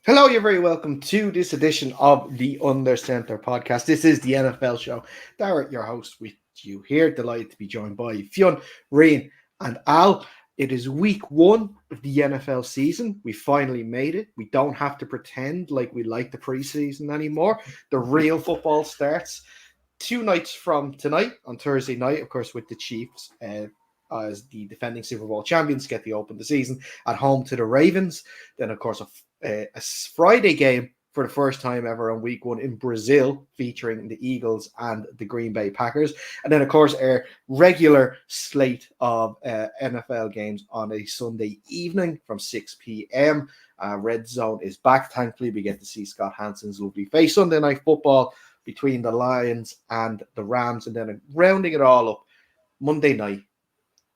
Hello, you're very welcome to this edition of the Under Center podcast. This is the NFL show. Darrett, your host, with you here. Delighted to be joined by Fionn, Ryan, and Al. It is week one of the NFL season. We finally made it. We don't have to pretend like we like the preseason anymore. The real football starts 2 nights from tonight, on Thursday night, of course, with the Chiefs as the defending Super Bowl champions get to open the season at home to the Ravens. Then, of course, a Friday game for the first time ever on week one in Brazil, featuring the Eagles and the Green Bay Packers. And then, of course, our regular slate of NFL games on a Sunday evening from 6 p.m. Red Zone is back. Thankfully, we get to see Scott Hansen's lovely face. Sunday Night Football between the Lions and the Rams. And then rounding it all up, Monday night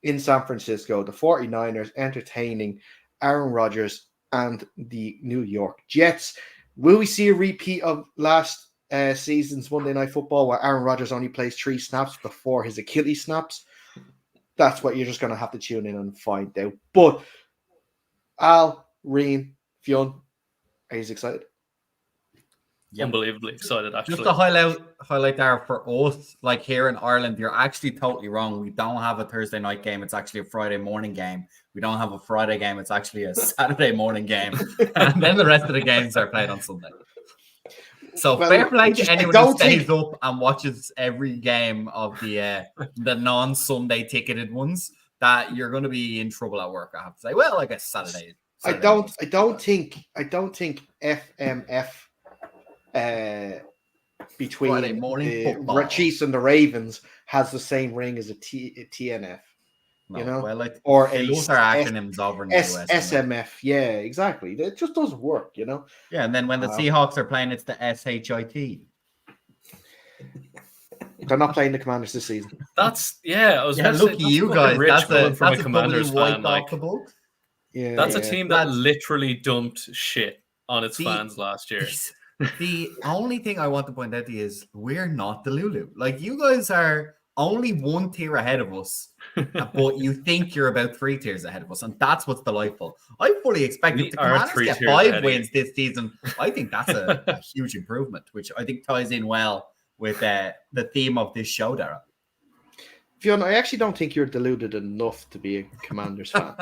in San Francisco, the 49ers entertaining Aaron Rodgers and the New York Jets. Will we see a repeat of last season's Monday Night Football where Aaron Rodgers only plays 3 snaps before his Achilles snaps? That's what you're just going to have to tune in and find out. But Al, Reen, Fionn, are you excited? Yep. Unbelievably excited, actually. Just to highlight there for us, like here in Ireland, you're actually totally wrong. We don't have a Thursday night game. It's actually a Friday morning game. We don't have a Friday game. It's actually a Saturday morning game. And then the rest of the games are played on Sunday. So fair play to anyone who stays up and watches every game of the non-Sunday ticketed ones, that you're going to be in trouble at work, I have to say. Well, I guess Saturday I don't think FMF between the Chiefs and the Ravens has the same ring as a TNF. No, you know, well, like, or a acronyms over in the US. SMF, yeah, exactly. It just doesn't work, you know. Yeah, and then when the Seahawks are playing, it's the SHIT. They're not playing the Commanders this season. That's look at you guys. That's a Commanders fan. Like, yeah, that's a team that literally dumped shit on its fans last year. The only thing I want to point out to you is we're not the Lulu. Like, you guys are only 1 tier ahead of us, but you think you're about 3 tiers ahead of us, and that's what's delightful. I fully expect if the Commanders get 5 wins this season, I think that's a huge improvement, which I think ties in well with the theme of this show, Darrell. Fionn, I actually don't think you're deluded enough to be a Commanders fan.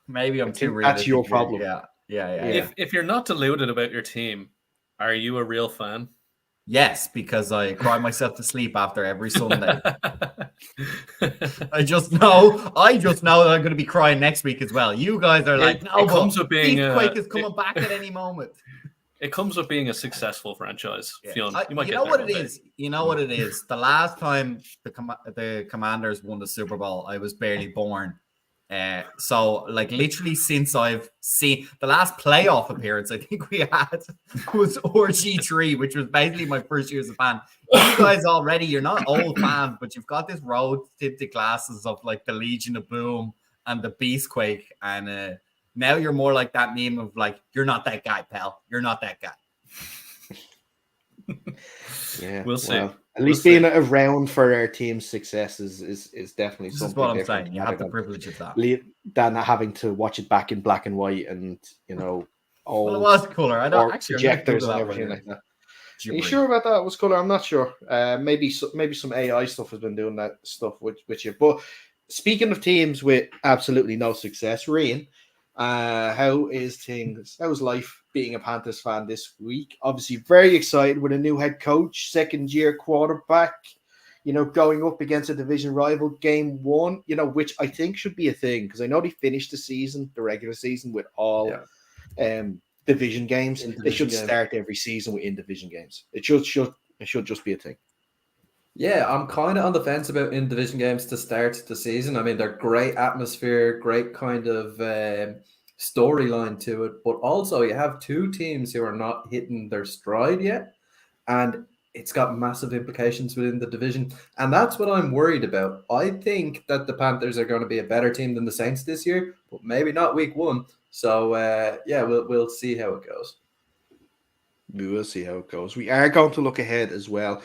Maybe I'm too realistic. That's your problem. Yeah. If you're not deluded about your team, are you a real fan? Yes, because I cry myself to sleep after every Sunday. I just know that I'm going to be crying next week as well. You guys are like, no, it comes with being Quake is coming back at any moment. It comes with being a successful franchise. Yeah. Fionn, you know what it is. You know what it is. The last time the Commanders won the Super Bowl, I was barely born. So, like, literally since I've seen the last playoff appearance, I think we had was RG3, which was basically my first year as a fan. You guys already, you're not old fans, but you've got this rose-tinted glasses of like the Legion of Boom and the Beastquake, and now you're more like that meme of like, you're not that guy, pal. You're not that guy. Yeah, we'll see. Well, at least being around for our team's success is definitely something. This is what I'm saying. You have the privilege of that. Than having to watch it back in black and white and, you know, well, it was cooler. I don't actually projectors and everything like that. Are you sure about that? It was cooler? I'm not sure. Maybe some AI stuff has been doing that stuff with you. But speaking of teams with absolutely no success, Ryan, how is things? How's life being a Panthers fan this week? Obviously, very excited with a new head coach, second-year quarterback, you know, going up against a division rival game 1, you know, which I think should be a thing because I know they finished the regular season with all division games. They should start every season with in-division games. It should just be a thing. Yeah, I'm kind of on the fence about in-division games to start the season. I mean, they're great atmosphere, great kind of storyline to it, but also you have 2 teams who are not hitting their stride yet, and it's got massive implications within the division, and that's what I'm worried about. I think that the Panthers are going to be a better team than the Saints this year, but maybe not week 1. So, we'll see how it goes. We will see how it goes. We are going to look ahead as well.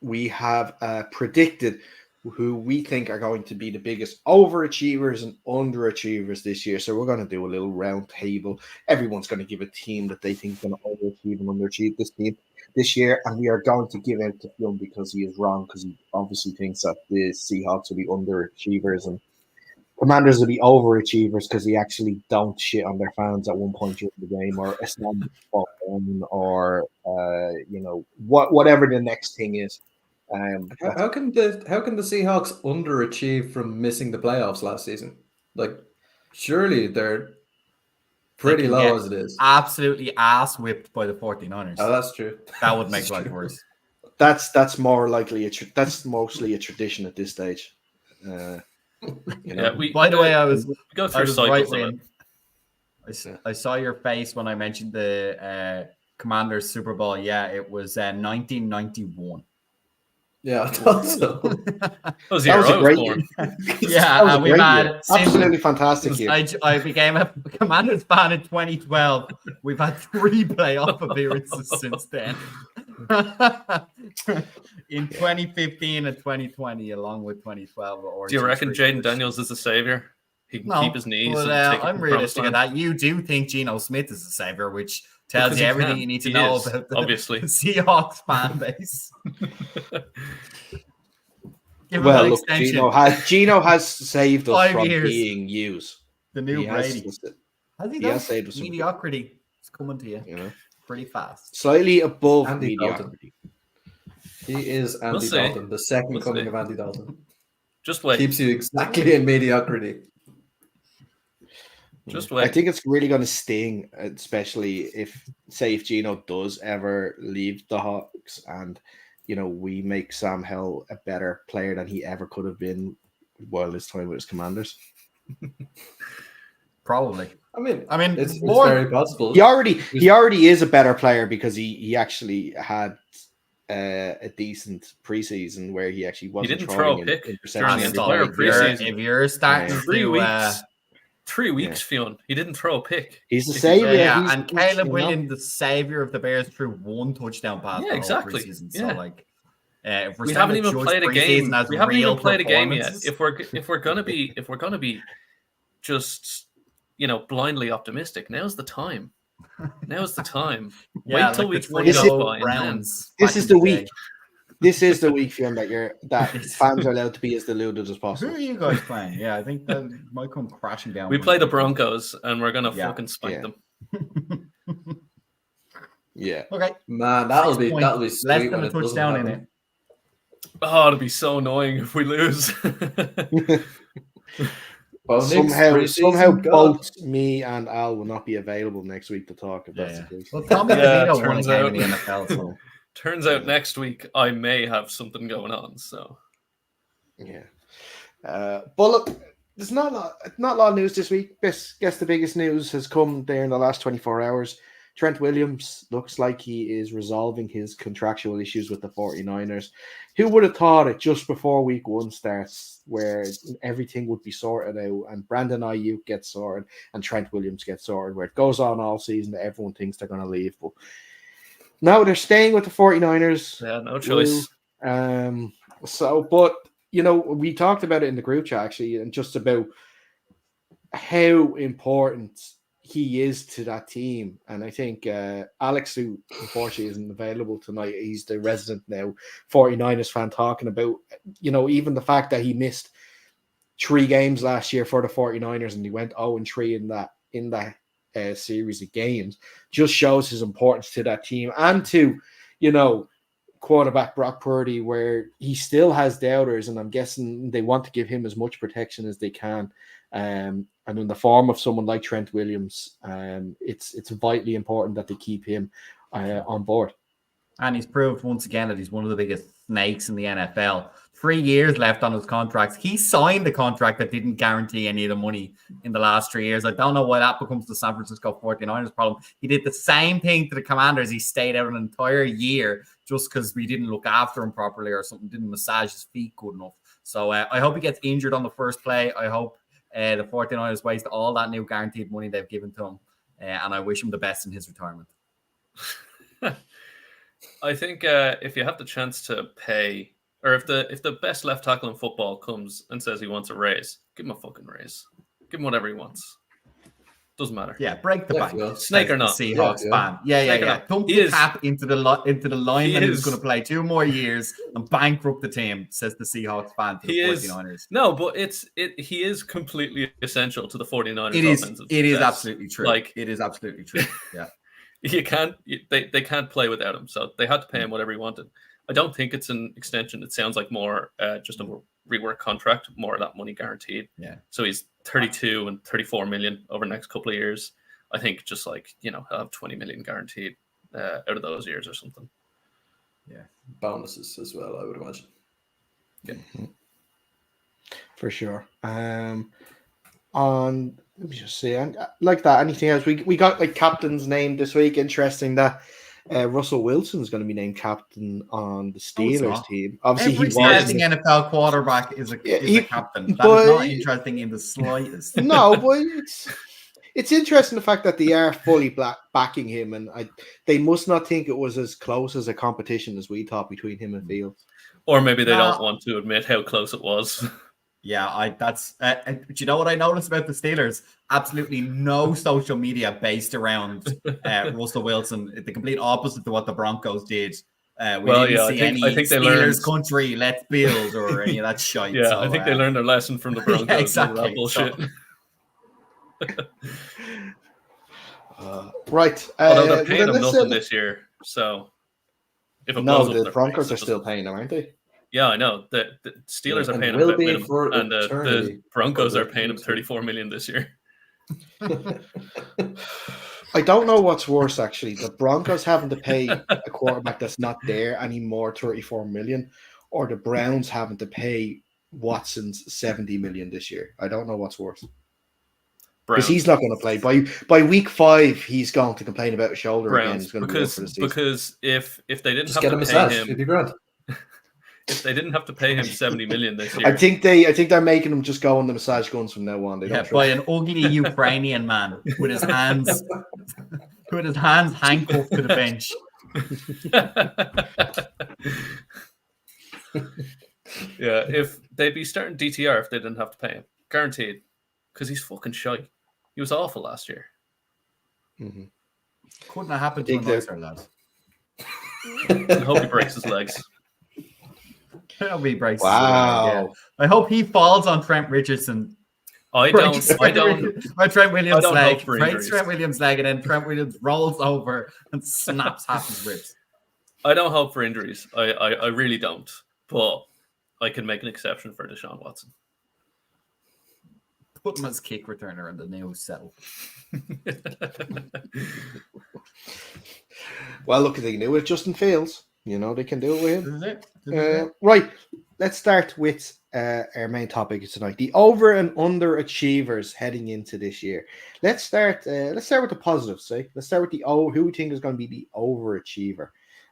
We have predicted who we think are going to be the biggest overachievers and underachievers this year. So we're going to do a little round table. Everyone's going to give a team that they think is going to overachieve and underachieve this year, and we are going to give out to Fionn because he is wrong, because he obviously thinks that the Seahawks will be underachievers and Commanders will be overachievers because they actually don't shit on their fans at one point during the game, or establish or whatever the next thing is. How can the Seahawks underachieve from missing the playoffs last season? Like, surely they're pretty can low get as it is. Absolutely ass whipped by the 49ers. Oh, that's true. That would make life worse. That's more likely. That's mostly a tradition at this stage. Yeah, By the way, I we go through cycles of it. I saw your face when I mentioned the Commanders Super Bowl. Yeah, it was 1991. Yeah, I thought so. That was the year I was born. Yeah, and we've had absolutely fantastic year. I became a Commanders fan in 2012. We've had 3 playoff appearances since then. In 2015 and 2020, along with 2012. Do you reckon Jaden Daniels is a savior? He can keep his knees. But, and take I'm realistic of that. You do think Geno Smith is a savior, which tells you everything you need to know about the Seahawks fan base. Well, look, Geno has saved us 5 from years. being used. The new Brady. He has saved us. Mediocrity is coming to you, pretty fast. Slightly above Andy mediocrity. He is Andy Dalton, the second coming of Andy Dalton. Just wait. Keeps you exactly in mediocrity. Just wait. I think it's really going to sting, especially if Geno does ever leave the Hawks, and we make Sam Howell a better player than he ever could have been while his time with his Commanders. Probably. I mean, it's more, very possible. He already is a better player because he actually had a decent preseason where he actually wasn't. He didn't throw a pick during the entire preseason. If you're starting 3 weeks. 3 weeks, Fionn. He didn't throw a pick. He's the savior. And Caleb Williams, the savior of the Bears, threw 1 touchdown pass. Yeah, exactly. Preseason. Yeah. So if we haven't even played a game. We haven't even played a game yet. If we're gonna be just blindly optimistic, now's the time. Now's the time. Wait till week 1 goes by. This is the week. This is the week, Fionn, that fans are allowed to be as deluded as possible. Who are you guys playing? Yeah, I think that might come crashing down. We play the Broncos, and we're gonna fucking spank them. Yeah. Okay. Man, that'll be sweet. Less than a touchdown in it. Oh, it'll be so annoying if we lose. Somehow both me and Al will not be available next week to talk about the case. Well, Tommy DeVito won a game in the NFL, so. Turns out next week I may have something going on. So, yeah. But look, there's not a lot of news this week. Guess the biggest news has come there in the last 24 hours. Trent Williams looks like he is resolving his contractual issues with the 49ers. Who would have thought it just before week 1 starts, where everything would be sorted out and Brandon Ayuk gets sorted and Trent Williams gets sorted, where it goes on all season that everyone thinks they're going to leave. But now they're staying with the 49ers. Yeah, no choice. But we talked about it in the group chat actually, and just about how important he is to that team. And I think Alex, who unfortunately isn't available tonight, he's the resident now 49ers fan, talking about, even the fact that he missed 3 games last year for the 49ers and he went 0-3 in that series of games, just shows his importance to that team and to, quarterback Brock Purdy, where he still has doubters, and I'm guessing they want to give him as much protection as they can. And in the form of someone like Trent Williams, it's vitally important that they keep him on board. And he's proved once again that he's one of the biggest snakes in the NFL. 3 years left on his contracts. He signed a contract that didn't guarantee any of the money in the last 3 years. I don't know why that becomes the San Francisco 49ers problem. He did the same thing to the Commanders. He stayed out an entire year just because we didn't look after him properly or something, didn't massage his feet good enough. So I hope he gets injured on the first play. I hope the 49ers waste all that new guaranteed money they've given to him. And I wish him the best in his retirement. I think if you have the chance to pay Or if the best left tackle in football comes and says he wants a raise, give him a fucking raise. Give him whatever he wants. Doesn't matter. Yeah, break the bank. Snake or not. Seahawks fan. Yeah. Dump the cap into the lineman who's going to play 2 more years and bankrupt the team, says the Seahawks fan to the 49ers. No, but he is completely essential to the 49ers offensive It is success. Absolutely true. Like, it is absolutely true. Yeah. They can't play without him, so they had to pay him whatever he wanted. I don't think it's an extension. It sounds like more just a rework contract, more of that money guaranteed. Yeah. So he's 32 and 34 million over the next couple of years. I think just like, he'll have 20 million guaranteed out of those years or something. Yeah. Bonuses as well, I would imagine. Yeah. For sure. Let me just see. And like that, anything else? We got like captain's name this week. Interesting that Russell Wilson is going to be named captain on the Steelers team. Obviously, every starting NFL quarterback is a captain. That is not interesting in the slightest. No, but it's interesting the fact that they are fully backing him, and they must not think it was as close as a competition as we thought between him and Fields. Or maybe they don't want to admit how close it was. Yeah, that's. Do you know what I noticed about the Steelers? Absolutely no social media based around Russell Wilson. The complete opposite to what the Broncos did. We didn't see any Steelers country, let's build, or any of that shit. Yeah, so, I think they learned their lesson from the Broncos. Yeah, exactly. That bullshit. Right. Although they're paying him nothing this year, so if it the Broncos are still paying him, aren't they? Yeah, I know. The Steelers are paying him minimum, and the Broncos are paying him 34 million this year. I don't know what's worse, actually. The Broncos having to pay a quarterback that's not there anymore 34 million, or the Browns having to pay Watson's 70 million this year. I don't know what's worse. Because he's not going to play. By week 5, he's going to complain about his shoulder again. He's going to be out for the season. Because if they didn't just have to pay him... It'd be grand. If they didn't have to pay him 70 million this year, I think they're making him just go on the massage guns from now on. By an ugly Ukrainian man with his hands handcuffed to the bench. Yeah, if they'd be starting DTR if they didn't have to pay him, guaranteed, because he's fucking shy. He was awful last year. Mm-hmm. Couldn't have happened to a nicer lad. I hope he breaks his legs. I hope he breaks. Wow! Yeah. I hope he falls on Trent Richardson. I don't. Trent Williams' leg. Breaks Trent Williams' leg, and then Trent Williams rolls over and snaps half his ribs. I don't hope for injuries. I really don't. But I can make an exception for Deshaun Watson. Put him as kick returner in the new settle. Well, look, they can do it with Justin Fields. They can do it with him. Right. Let's start with our main topic tonight: the over and under achievers heading into this year. Let's start with the positives. Let's start with who we think is going to be the overachiever.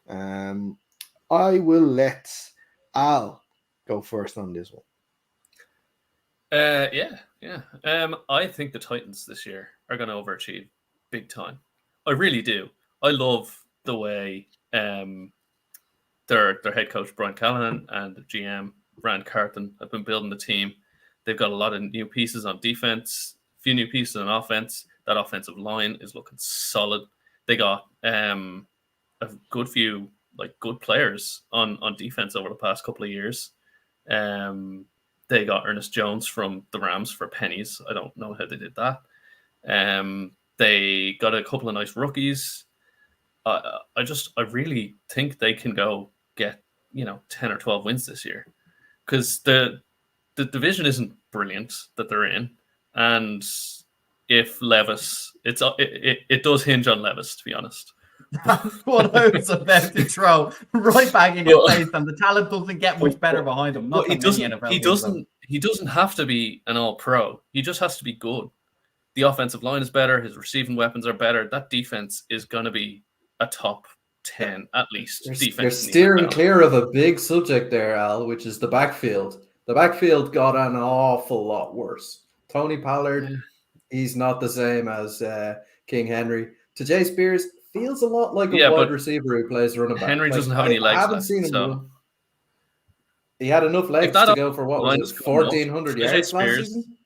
I will let Al go first on this one. Yeah. I think the Titans this year are going to overachieve big time. I really do. I love the way their head coach Brian Callahan and the GM Rand Carton have been building the team. They've got a lot of new pieces on defense, a few new pieces on offense. That offensive line is looking solid. They got a good few good players on defense over the past couple of years. They got Ernest Jones from the Rams for pennies. I don't know how they did that. They got a couple of nice rookies. I really think they can go get 10 or 12 wins this year, because the division isn't brilliant that they're in, and if Levis, it does hinge on Levis, to be honest. That's what I was about to throw right back in your face, and the talent doesn't get much better behind him. He doesn't have to be an all-pro. He just has to be good. The offensive line is better. His receiving weapons are better. That defense is going to be a top 10 at least. They're steering clear of a big subject there, Al, which is the backfield. The backfield got an awful lot worse. Tony Pollard, he's not the same as King Henry. Tajay Spears feels a lot like a wide receiver who plays running back. Henry doesn't have any legs. I haven't seen him run. He had enough legs that to go for what line was is it, good enough. 1,400 AJ yards last Spears. season?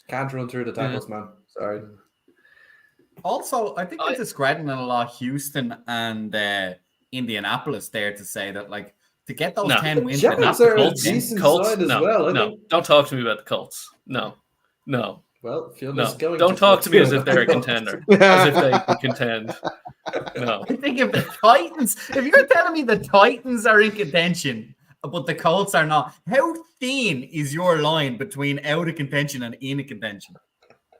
Can't run through the tackles, man. Sorry. Also, I think it's discrediting a lot Houston and Indianapolis there to say that, like, to get those 10 wins, Shepherds are a decent side as well. No, don't talk to me about the Colts. No. Well, No, don't talk to me as if they're a contender, as if they can contend. No. I think if you're telling me the Titans are in contention, but the Colts are not, how thin is your line between out of contention and in contention?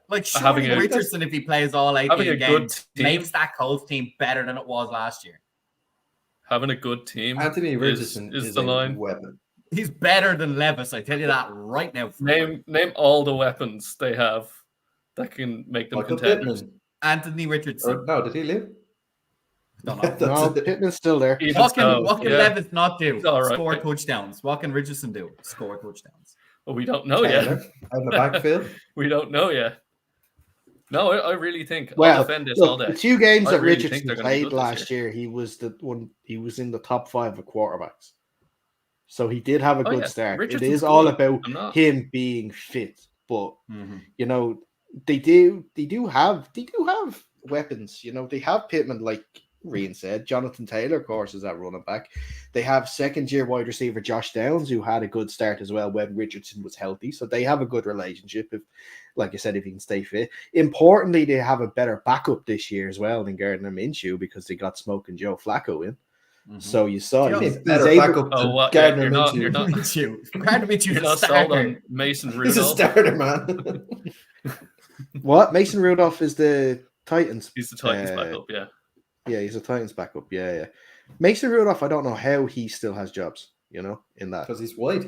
Like, surely Richardson, if he plays all 18 games, makes that Colts team better than it was last year. Having a good team. Anthony Richardson is the line. Weapon. He's better than Levis. I tell you that right now. Name all the weapons they have that can make them contenders. Anthony Richardson. No, did he leave? Don't know. No, Pittman's still there. What can Levis not do? Right. Score touchdowns. What can Richardson do? Score touchdowns. Well, we don't know yet. On the backfield? We don't know yet. No, I really think I'll defend this all day. The 2 games that really Richardson played last year, he was in the top 5 of quarterbacks. So he did have a good start. It is all about him being fit, but you know, they do have weapons. You know, they have Pittman, like Rian said. Jonathan Taylor, of course, is at running back. They have second-year wide receiver Josh Downs, who had a good start as well when Richardson was healthy. So they have a good relationship. If, like I said, if he can stay fit. Importantly, they have a better backup this year as well than Gardner Minshew because they got Smoking Joe Flacco in. So you saw he's better backup to Gardner Minshew. You're not Gardner Minshew's a sold on Mason Rudolph. He's a starter, man. What? Mason Rudolph is the Titans. He's the Titans backup, yeah. Yeah, he's a Titans backup. Yeah. Mason Rudolph, I don't know how he still has jobs, you know, in that. Because he's white.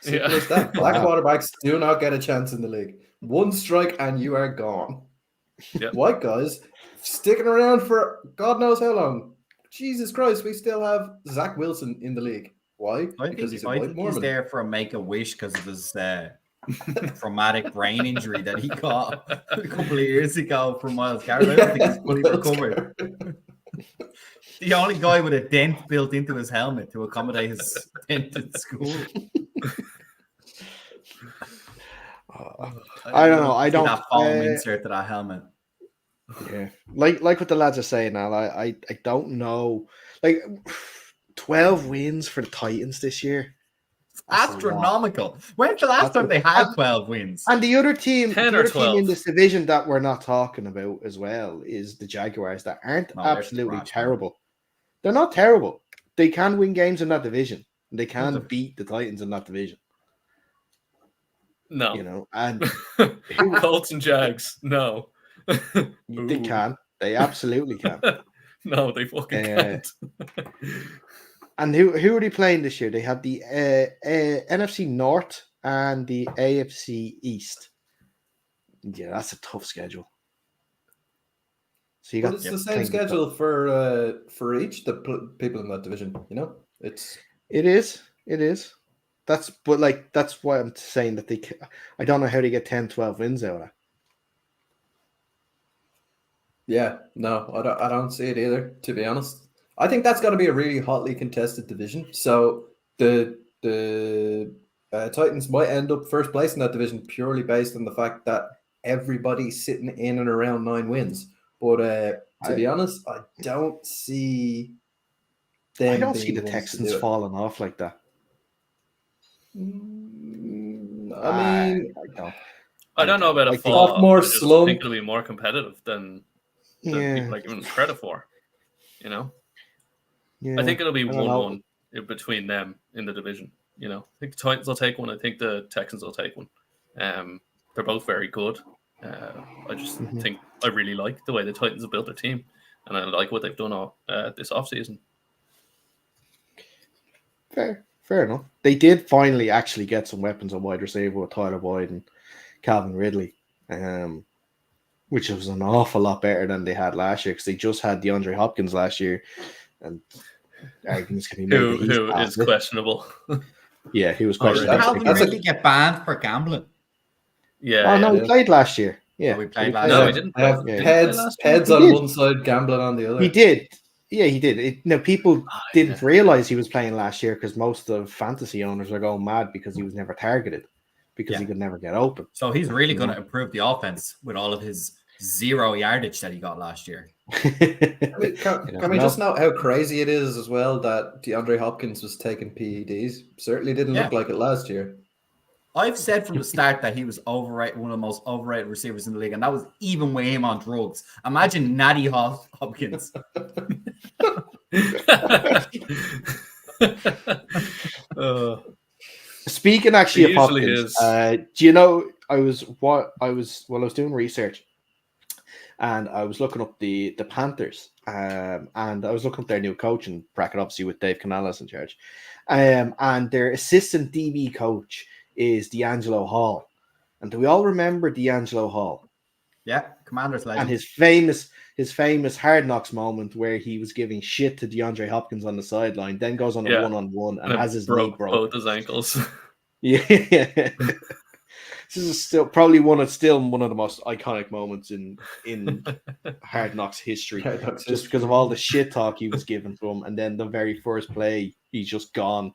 Simple as that. Black quarterbacks do not get a chance in the league. 1 strike and you are gone. Yep. White guys sticking around for God knows how long. Jesus Christ, we still have Zach Wilson in the league. Why? Because he's a white Mormon. He's there for a make-a-wish because of his traumatic brain injury that he got a couple of years ago from Miles Garrett. I don't think he's fully recovered. The only guy with a dent built into his helmet to accommodate his dent at school. I don't know. I don't. That foam insert to that helmet. Yeah, like what the lads are saying now. I don't know. Like 12 wins for the Titans this year. Astronomical. When's the last time they had 12 wins? And the other team, 10 or 12. Team in this division that we're not talking about as well is the Jaguars that aren't absolutely terrible. They're not terrible. They can win games in that division. They can beat the Titans in that division. No. You know, and Colts and Jags, no. They can. They absolutely can. No, they fucking can't. And who are they playing this year? They have the NFC North and the AFC East. Yeah, that's a tough schedule. So you got it's the same schedule for each the people in that division. You know, it is. That's why I'm saying that I don't know how they get 10, 12 wins out of that. Yeah, no, I don't see it either, to be honest. I think that's got to be a really hotly contested division. So the Titans might end up first place in that division purely based on the fact that everybody's sitting in and around 9 wins. But to be honest, I don't see them. I don't see the Texans falling off like that. I mean, I don't know about a fall off. I just think it'll be more competitive than people are giving them credit for. You know. Yeah, I think it'll be 1-1 between them in the division. You know, I think the Titans will take one. I think the Texans will take one. They're both very good. I just think I really like the way the Titans have built their team, and I like what they've done all this offseason. Fair enough. They did finally actually get some weapons on wide receiver with Tyler Boyd and Calvin Ridley, which was an awful lot better than they had last year because they just had DeAndre Hopkins last year. And arguments can be made who is questionable. Yeah, he was questionable. Calvin Ridley get banned for gambling. Yeah. Oh no, he played last year. Yeah, we played last year. No, year. he didn't. Heads on one side, gambling on the other. He did. Yeah, he did. People didn't realize he was playing last year because most of fantasy owners are going mad because he was never targeted because he could never get open. So he's really going to improve the offense with all of his 0 yardage that he got last year. Can we just note how crazy it is as well that DeAndre Hopkins was taking PEDs? Certainly didn't look like it last year. I've said from the start that he was overrated, one of the most overrated receivers in the league, and that was even with him on drugs. Imagine Natty Hopkins. Speaking actually of Hopkins, do you know I was doing research and I was looking up the Panthers, and I was looking up their new coaching bracket, obviously with Dave Canales in charge, and their assistant DB coach is D'Angelo Hall. And do we all remember D'Angelo Hall? Yeah, Commander's legend. And his famous Hard Knocks moment where he was giving shit to DeAndre Hopkins on the sideline, then goes on a one-on-one and has his knee broke. Both his ankles. Yeah. This is still probably one of the most iconic moments in Hard Knocks history. Just because of all the shit talk he was given to him, and then the very first play, he's just gone.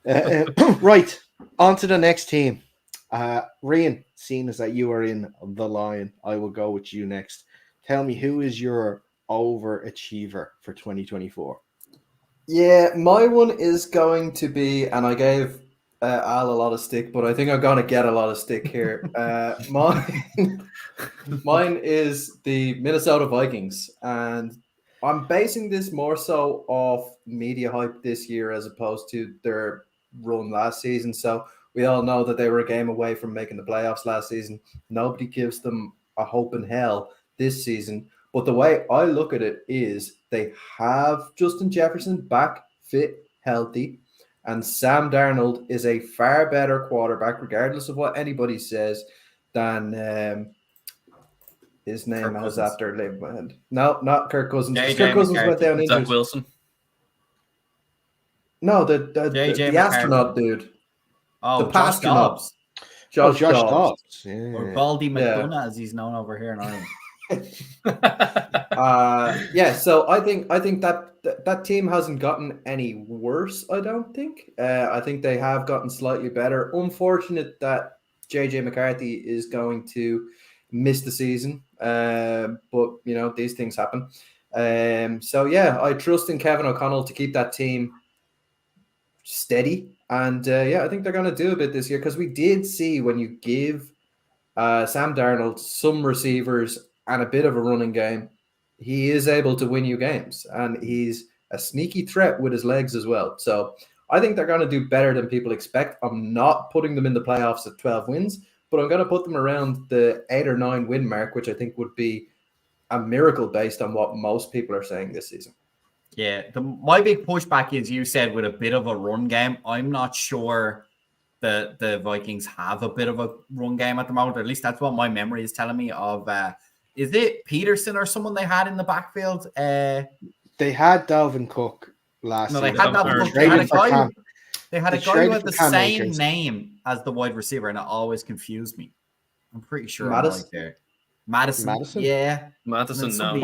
Right, on to the next team. Ryan, seeing as that you are in the line, I will go with you next. Tell me, who is your overachiever for 2024? Yeah, my one is going to be, and I gave Al a lot of stick, but I think I'm going to get a lot of stick here. Mine is the Minnesota Vikings, and I'm basing this more so off media hype this year as opposed to their run last season. So we all know that they were a game away from making the playoffs last season. Nobody gives them a hope in hell this season. But the way I look at it is they have Justin Jefferson back, fit, healthy, and Sam Darnold is a far better quarterback, regardless of what anybody says, than his name has after leaving my head. No, not Kirk Cousins. Kirk Cousins went down injured. Zach Wilson. No, the astronaut dude. Oh, Josh Dobbs. Josh Dobbs. Yeah. Or Baldy McDonough, as he's known over here in Ireland. So I think that team hasn't gotten any worse. I don't think. I think they have gotten slightly better. Unfortunate that JJ McCarthy is going to miss the season, but these things happen. I trust in Kevin O'Connell to keep that team steady, and I think they're going to do a bit this year, because we did see when you give Sam Darnold some receivers and a bit of a running game, he is able to win you games, and he's a sneaky threat with his legs as well. So I think they're going to do better than people expect. I'm not putting them in the playoffs at 12 wins, but I'm going to put them around the 8 or 9 win mark, which I think would be a miracle based on what most people are saying this season. Yeah, my big pushback is, you said, with a bit of a run game. I'm not sure the Vikings have a bit of a run game at the moment. Or at least that's what my memory is telling me of. Is it Peterson or someone they had in the backfield? They had Dalvin Cook last season. No, they had Dalvin Cook. They had a guy who had the same name as the wide receiver, and it always confused me. I'm pretty sure Madison? Madison? Yeah. Madison, no.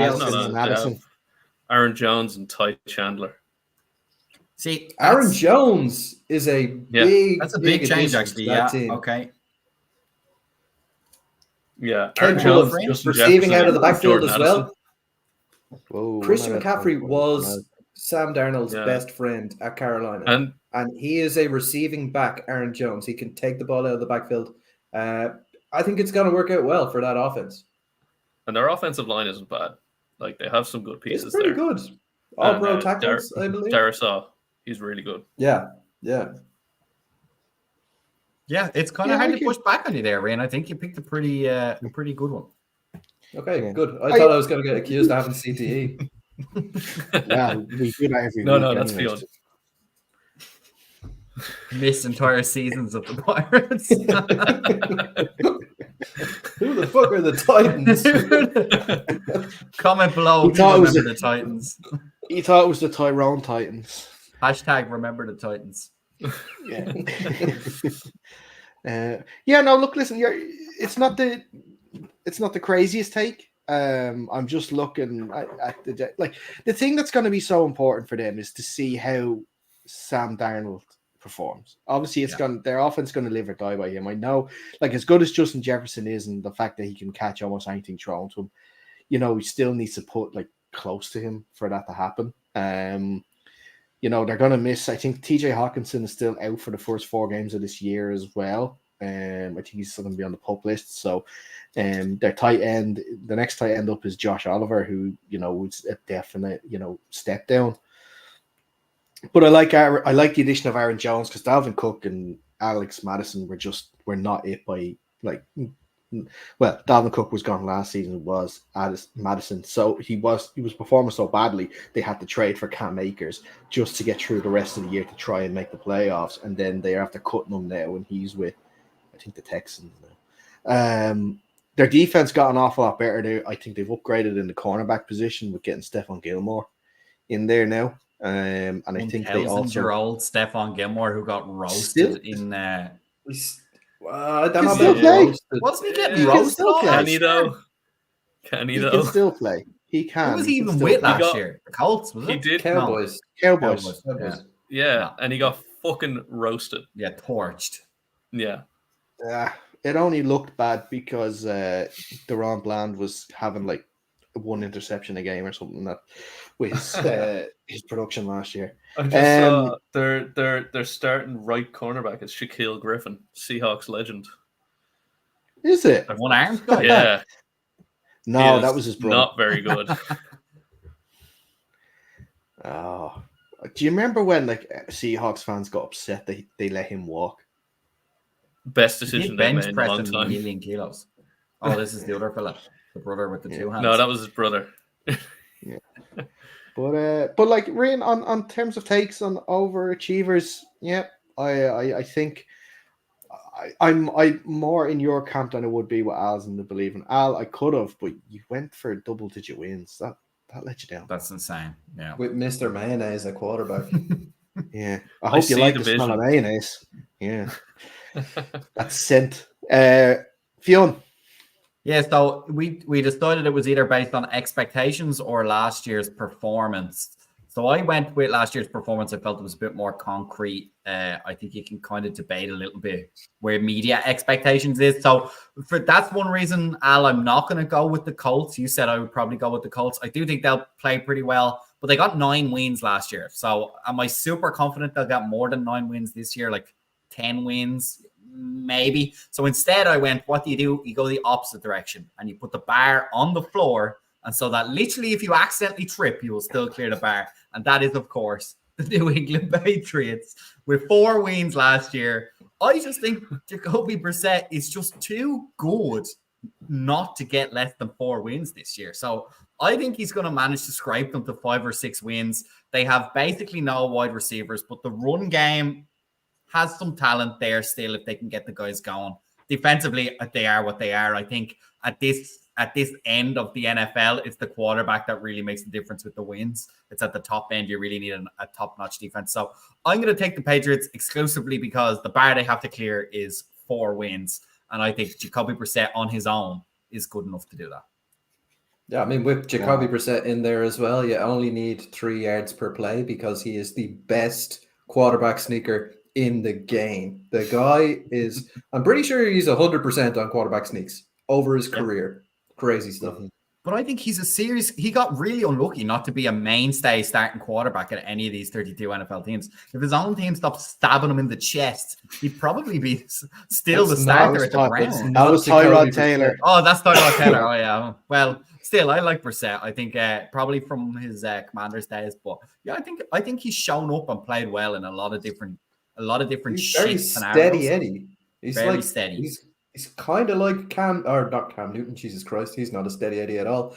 Madison. Aaron Jones and Ty Chandler. See, Aaron Jones is that's a big change, actually. Yeah. Team. Okay. Yeah. Aaron Jones receiving out of the backfield as well. Whoa, Christian McCaffrey was Sam Darnold's best friend at Carolina. And he is a receiving back, Aaron Jones. He can take the ball out of the backfield. I think it's going to work out well for that offense. And their offensive line isn't bad. Like, they have some good pieces there. It's pretty good. All-pro tackles, I believe. Darisaw, he's really good. Yeah. Yeah, it's kind of hard to push back on you there, Ryan. I think you picked a pretty good one. Okay, good. I thought I was going to get accused of having CTE. Yeah, we do that every week. No, that's beyond. Miss entire seasons of the Pirates. Who the fuck are the Titans? Comment below if you remember the Titans. He thought it was the Tyrone Titans. Hashtag remember the Titans. Yeah. No, look, listen, it's not the craziest take. I'm just looking at the thing that's going to be so important for them is to see how Sam Darnold performs. Obviously, their offense going to live or die by him. I know, like as good as Justin Jefferson is, and the fact that he can catch almost anything thrown to him, he still needs to put like close to him for that to happen. They're going to miss. I think TJ Hawkinson is still out for the first 4 games of this year as well. I think he's still going to be on the PUP list. So, their tight end, the next tight end up is Josh Oliver, who was a definite step down. But I like the addition of Aaron Jones because Dalvin Cook and Alex Madison were not it by like. Well, Dalvin Cook was gone last season. Was Madison, so he was performing so badly they had to trade for Cam Akers just to get through the rest of the year to try and make the playoffs, and then they're after cutting him now, and he's with I think the Texans now. Their defense got an awful lot better. I think they've upgraded in the cornerback position with getting Stephon Gilmore in there now. And I think they also old Stephon Gilmore who got roasted in. I don't know about roasted. Wasn't he getting roasted? Can he though? He can still play. He can. Who was he even with last year? The Colts, was it? He did. Cowboys. Yeah, and he got fucking roasted. Yeah, torched. Yeah. It only looked bad because Deron Bland was having like 1 interception a game or something that with his production last year. I just saw their starting right cornerback is Shaquille Griffin, Seahawks legend. Is it? One arm? Yeah. No, that was his brother. Not very good. Oh, do you remember when like Seahawks fans got upset that they let him walk? Best decision they made in a long time. time. 1,000,000 kilos. Oh, this is the other fella, the brother with the 2 hands. No, that was his brother. Yeah, but like Rain on terms of takes on overachievers, yeah, I think I'm more in your camp than I would be with Al's in the believing. Al, I could have, but you went for double-digit wins. That let you down. That's insane. Yeah, with Mr. Mayonnaise at quarterback. Yeah, I hope you like the smell of mayonnaise. Yeah, that's scent. Fionn. Yeah, so we decided it was either based on expectations or last year's performance. So I went with last year's performance. I felt it was a bit more concrete. I think you can kind of debate a little bit where media expectations is. So that's one reason, Al, I'm not going to go with the Colts. You said I would probably go with the Colts. I do think they'll play pretty well, but they got 9 wins last year. So am I super confident they'll get more than 9 wins this year? Like 10 wins? Maybe. So instead I went, what do? You go the opposite direction and you put the bar on the floor. And so that literally if you accidentally trip, you will still clear the bar. And that is, of course, the New England Patriots with 4 wins last year. I just think Jacoby Brissett is just too good not to get less than 4 wins this year. So I think he's going to manage to scrape them to 5 or 6 wins. They have basically no wide receivers, but the run game has some talent there still if they can get the guys going. Defensively, they are what they are. I think at this end of the NFL, it's the quarterback that really makes the difference with the wins. It's at the top end. You really need a top-notch defense. So I'm going to take the Patriots exclusively because the bar they have to clear is 4 wins. And I think Jacoby Brissett on his own is good enough to do that. Yeah, I mean, with Jacoby Brissett in there as well, you only need 3 yards per play because he is the best quarterback sneaker in the game. The guy is, I'm pretty sure he's 100% on quarterback sneaks over his career. Crazy stuff. But I think he got really unlucky not to be a mainstay starting quarterback at any of these 32 NFL teams. If his own team stopped stabbing him in the chest, he'd probably be still the starter at the ground. That was Tyrod Taylor. Oh, that's Tyrod Taylor. Oh, yeah. Well, still, I like Brissett. I think probably from his Commanders days. But yeah, I think he's shown up and played well in a lot of different he's very steady Eddie. He's very like steady. He's kind of like not Cam Newton. Jesus Christ, he's not a steady Eddie at all.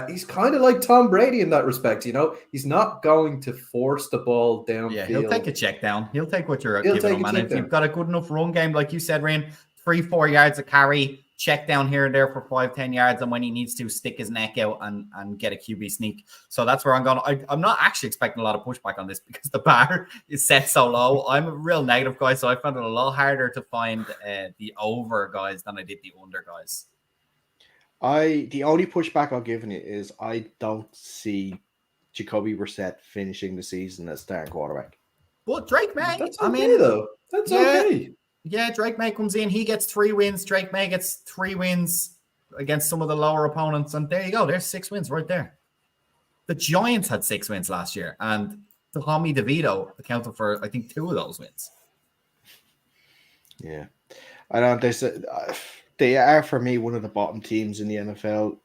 He's kind of like Tom Brady in that respect. He's not going to force the ball downfield. Yeah, he'll take a check down. He'll take what you're giving him. And if you've got a good enough run game, like you said, Rain, 3-4 yards of carry, check down here and there for 5-10 yards, and when he needs to, stick his neck out and get a QB sneak. So that's where I'm going. I'm not actually expecting a lot of pushback on this because the bar is set so low. I'm a real negative guy, so I found it a lot harder to find the over guys than I did the under guys. The only pushback I'll give it is I don't see Jacoby Brissett finishing the season as starting quarterback. But Drake May, That's okay, though. That's okay. Yeah, Drake May comes in. He gets 3 wins. Drake May gets 3 wins against some of the lower opponents. And there you go. There's 6 wins right there. The Giants had 6 wins last year. And Tommy DeVito accounted for, I think, 2 of those wins. Yeah. I don't. They are, for me, one of the bottom teams in the NFL.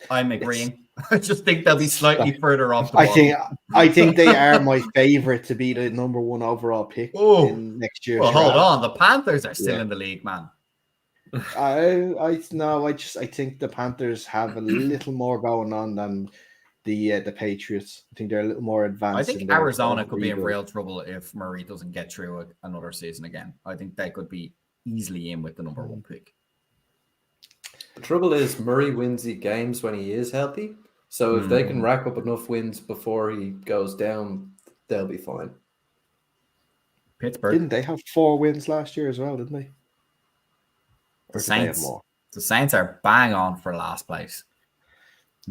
I'm agreeing. I just think they'll be slightly further off the bottom. I think they are my favorite to be the number 1 overall pick in next year's draft. Hold on. The Panthers are still in the league, man. I think the Panthers have a little more going on than the Patriots. I think they're a little more advanced. I think Arizona could be in real trouble if Murray doesn't get through another season again. I think they could be easily in with the number 1 pick. The trouble is Murray wins the games when he is healthy. So if they can rack up enough wins before he goes down, they'll be fine. Pittsburgh. Didn't they have 4 wins last year as well, didn't they? The Saints. The Saints are bang on for last place.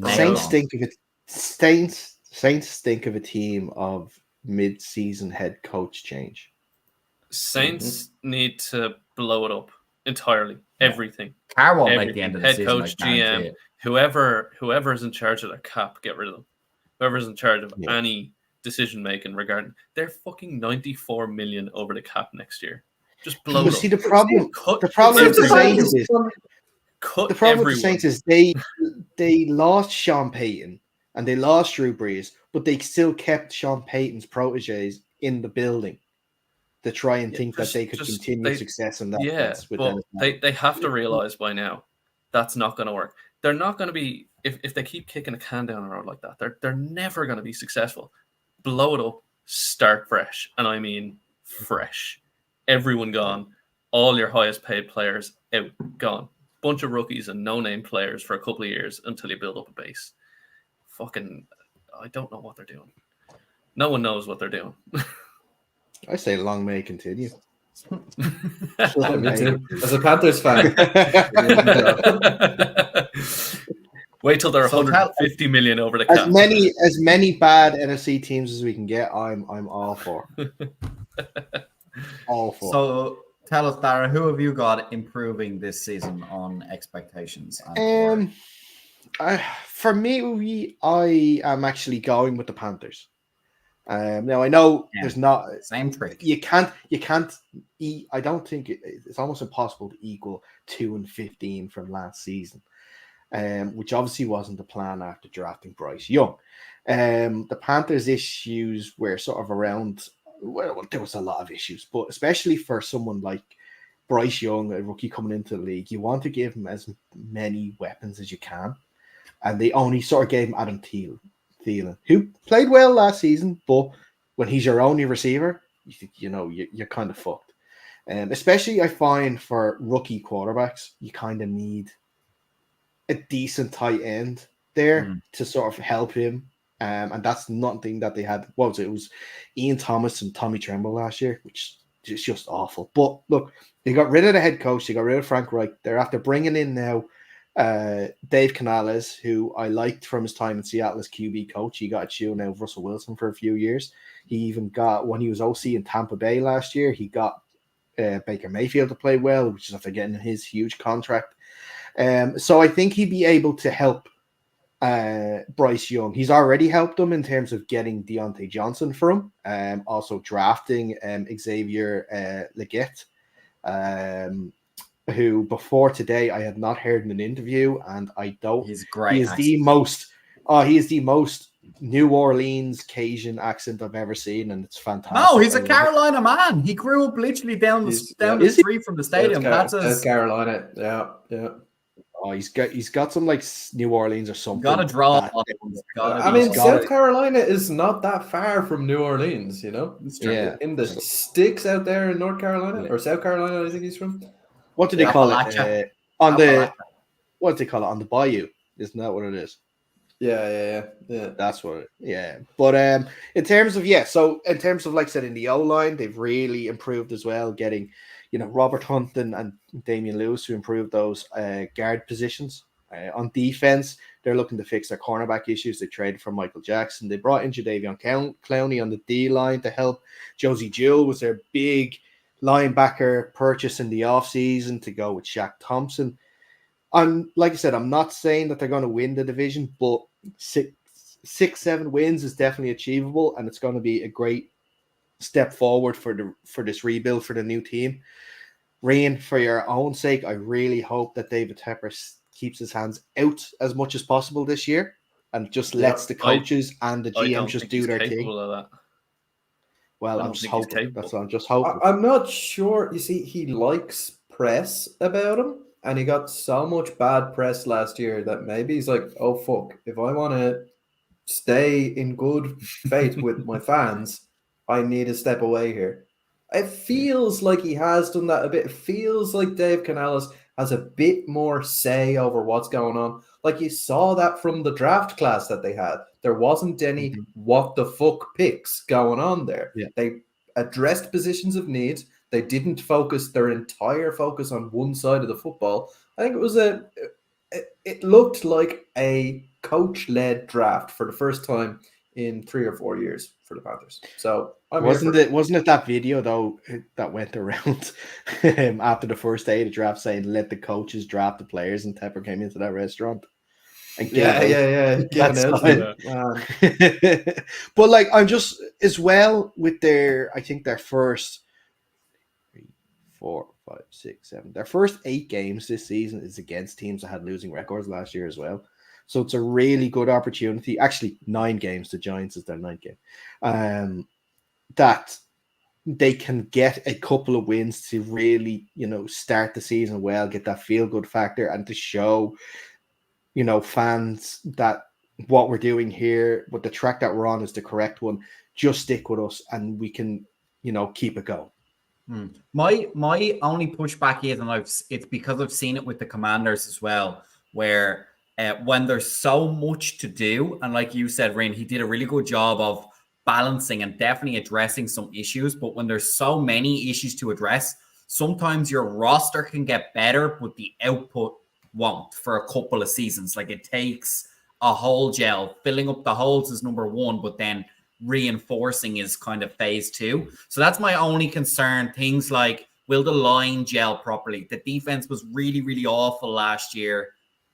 Saints think of a team of mid-season head coach change. Saints need to blow it up entirely. Everything. Carr won't make the end of the head season. Head coach, GM, whoever's in charge of their cap, get rid of them. Whoever's in charge of any decision making regarding, they're fucking 94 million over the cap next year. Just blow it up. See, the problem with the Saints is they lost Sean Payton and they lost Drew Brees, but they still kept Sean Payton's proteges in the building to try and think that they could continue success in that. Yeah, but they have to realize by now that's not going to work. They're not going to be, if they keep kicking a can down the road like that, they're never going to be successful. Blow it up, start fresh, and I mean fresh. Everyone gone, all your highest paid players out, gone. Bunch of rookies and no-name players for a couple of years until you build up a base. Fucking, I don't know what they're doing. No one knows what they're doing. I say long may it continue. As a Panthers fan. Wait till they're 150 million over the cap. As many bad NFC teams as we can get, I'm all for. All for. So tell us, Dara, who have you got improving this season on expectations? For me, I am actually going with the Panthers. Now I know there's not same trick. You can't. I don't think it's almost impossible to equal 2-15 from last season, which obviously wasn't the plan after drafting Bryce Young. The Panthers' issues were sort of around. Well, there was a lot of issues, but especially for someone like Bryce Young, a rookie coming into the league, you want to give him as many weapons as you can, and they only sort of gave him Adam Thielen, who played well last season, but when he's your only receiver, you're kind of fucked. Especially I find for rookie quarterbacks, you kind of need a decent tight end there to sort of help him. And that's nothing that they had. What was it? It was Ian Thomas and Tommy Tremble last year, which is just awful. But look, they got rid of the head coach. They got rid of Frank Reich. They're after bringing in now Dave Canales, who I liked from his time in Seattle as QB coach. He got a chew now of Russell Wilson for a few years. He even got, when he was OC in Tampa Bay last year, he got Baker Mayfield to play well, which is after getting his huge contract. So I think he'd be able to help Bryce Young. He's already helped them in terms of getting Deontay Johnson for him, also drafting Xavier Legette, who before today I had not heard in an interview, and I don't. He's great. He is the most New Orleans Cajun accent I've ever seen, and it's fantastic. No, he's a Carolina man. He grew up literally down the street from the stadium. That's Carolina. Yeah. Oh, he's got some like New Orleans or something. Got to draw. South Carolina is not that far from New Orleans, you know. Yeah, in the sticks out there in North Carolina or South Carolina, I think he's from. What do they call it? On the bayou? Isn't that what it is? Yeah. That's what. But in terms of like I said, in the O line, they've really improved as well. Getting Robert Hunt and Damian Lewis to improve those guard positions. On defense, they're looking to fix their cornerback issues. They traded for Michael Jackson. They brought in Jadeveon Clowney on the D line to help. Josie Jewell was their big linebacker purchase in the offseason to go with Shaq Thompson. Like I said, I'm not saying that they're going to win the division, but 6-7 wins is definitely achievable, and it's going to be a great step forward for this rebuild for the new team. Ryan, for your own sake, I really hope that David Tepper keeps his hands out as much as possible this year and just lets the coaches and the GM just do their thing. Of that. Well, I'm just hoping. That's what I'm just hoping. I'm not sure. You see, he likes press about him, and he got so much bad press last year that maybe he's like, oh, fuck, if I want to stay in good faith with my fans, I need to step away here. It feels like he has done that a bit. It feels like Dave Canales has a bit more say over what's going on. Like you saw that from the draft class that they had. There wasn't any what the fuck picks going on there. Yeah. They addressed positions of need. They didn't focus their entire focus on one side of the football. I think it looked like a coach-led draft for the first time in 3 or 4 years for the Panthers. So wasn't it that video though that went around after the first day of the draft saying let the coaches draft the players, and Tepper came into that restaurant and yeah. But like I'm just as well with their first 3, 4, 5, 6, 7 their first 8 games this season is against teams that had losing records last year as well. So it's a really good opportunity. Actually, 9 games. The Giants is their 9th game. That they can get a couple of wins to really, start the season well, get that feel-good factor, and to show, fans that what we're doing here, but the track that we're on is the correct one. Just stick with us, and we can, keep it going. My only pushback is, and it's because I've seen it with the Commanders as well, where when there's so much to do, and like you said, Rain, he did a really good job of balancing and definitely addressing some issues. But when there's so many issues to address, sometimes your roster can get better, but the output won't for a couple of seasons. Like it takes a whole gel. Filling up the holes is number 1, but then reinforcing is kind of phase 2. So that's my only concern. Things like, will the line gel properly? The defense was really, really awful last year.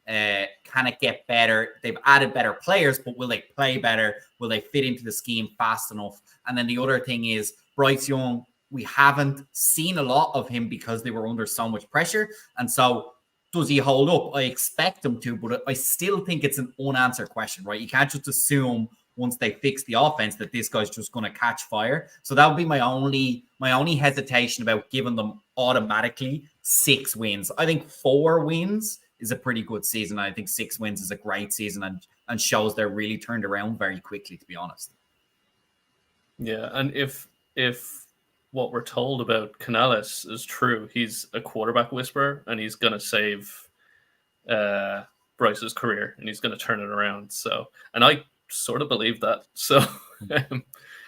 Can it get better? They've added better players, but will they play better? Will they fit into the scheme fast enough? And then the other thing is Bryce Young, we haven't seen a lot of him because they were under so much pressure. And so does he hold up? I expect him to, but I still think it's an unanswered question, right? You can't just assume once they fix the offense that this guy's just going to catch fire. So that would be my only hesitation about giving them automatically 6 wins. I think 4 wins is a pretty good season. I think 6 wins is a great season and shows they're really turned around very quickly, to be honest. Yeah, and if what we're told about Canales is true, he's a quarterback whisperer and he's going to save Bryce's career and he's going to turn it around. So, and I sort of believe that. So,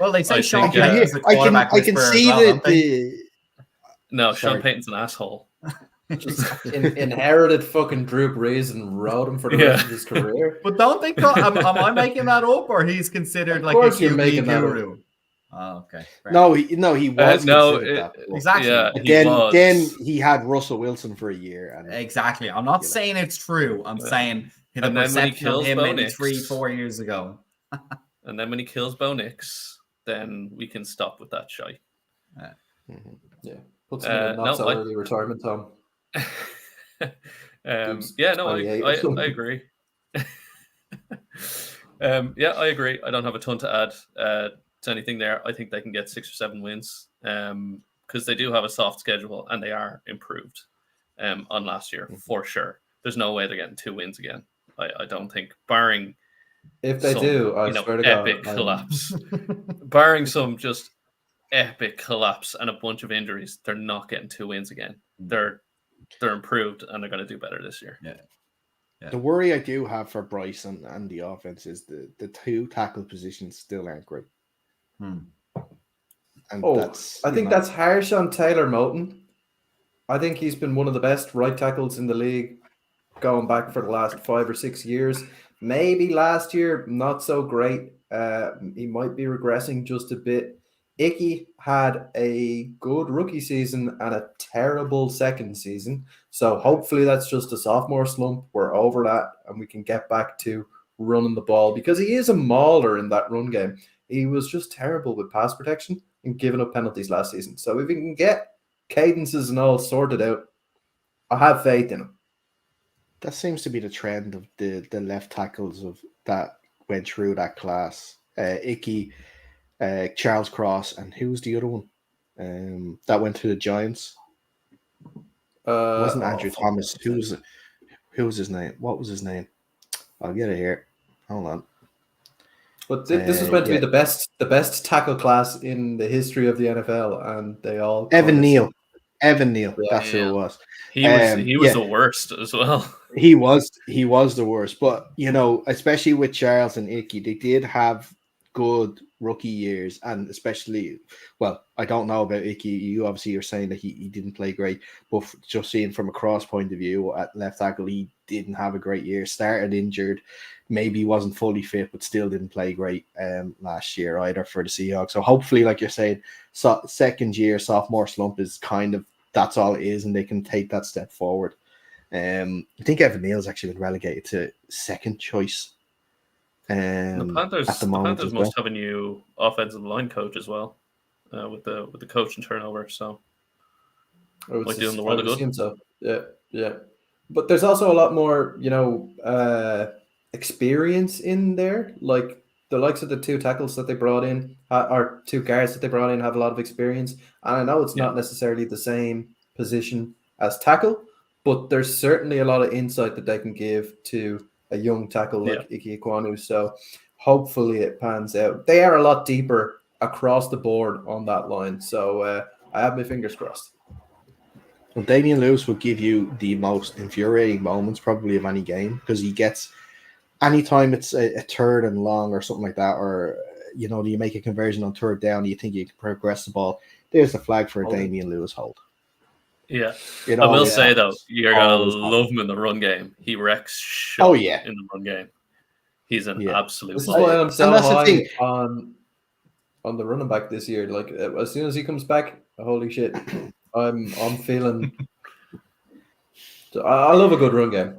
well, they say Sean Payton's a quarterback whisperer. I can see that. No, Sean Payton's an asshole. Inherited fucking Drew Brees and rode him for the rest of his career. But don't think am I making that up, or he's considered like a QB guru? Oh, okay. No, he was that. Exactly. Yeah, then he had Russell Wilson for a year. And, exactly. I'm not saying it's true. I'm saying the perception of him maybe 3-4 years ago. And then when he kills Bo Nix, then we can stop with that shy. Yeah. Puts him in a not so early retirement, Tom. I agree. I agree. I don't have a ton to add to anything there. I think they can get 6 or 7 wins because they do have a soft schedule and they are improved on last year for sure. There's no way they're getting 2 wins again. I don't think, barring if they do, I swear to God, epic collapse, barring some just epic collapse and a bunch of injuries, they're not getting 2 wins again. They're improved and they're going to do better this year. Yeah. The worry I do have for Bryson and the offense is the 2 tackle positions still aren't great. And I think that's harsh on Taylor Moton. I think he's been one of the best right tackles in the league going back for the last 5 or 6 years. Maybe last year, not so great. He might be regressing just a bit. Icky had a good rookie season and a terrible second season. So hopefully that's just a sophomore slump. We're over that and we can get back to running the ball because he is a mauler in that run game. He was just terrible with pass protection and giving up penalties last season. So if he can get cadences and all sorted out, I have faith in him. That seems to be the trend of the left tackles of that went through that class. Icky, Charles Cross, and who was the other one? That went to the Giants. It wasn't Andrew Thomas. Who was his name? What was his name? I'll get it here. Hold on. But this is meant to be the best tackle class in the history of the NFL, and they all Evan Neal. That's who it was. He was the worst as well. He was the worst. But especially with Charles and Icky, they did have good rookie years, and especially, well, I don't know about Icky. You obviously are saying that he didn't play great, but just seeing from a cross point of view at left tackle, he didn't have a great year. Started injured, maybe wasn't fully fit, but still didn't play great last year either for the Seahawks. So hopefully, like you're saying, second year sophomore slump is kind of that's all it is, and they can take that step forward. I think Evan Neal's actually been relegated to second choice. The Panthers must have a new offensive line coach as well, with the coaching turnover. So, might do in the world of good. So. Yeah. But there's also a lot more, experience in there. Like the likes of the two tackles that they brought in, or two guards that they brought in, have a lot of experience. And I know it's not necessarily the same position as tackle, but there's certainly a lot of insight that they can give to a young tackle like Ike Ekwonu. So hopefully it pans out. They are a lot deeper across the board on that line. So I have my fingers crossed. Well, Damian Lewis will give you the most infuriating moments probably of any game, because he gets, anytime it's a third and long or something like that, or you make a conversion on third down, you think you can progress the ball, there's the flag for a Damian Lewis hold. Yeah, I will say though, you're gonna love him in the run game. He wrecks shit in the run game. He's an absolute. This is why I'm so high on the running back this year. Like as soon as he comes back, holy shit, I'm feeling. I love a good run game.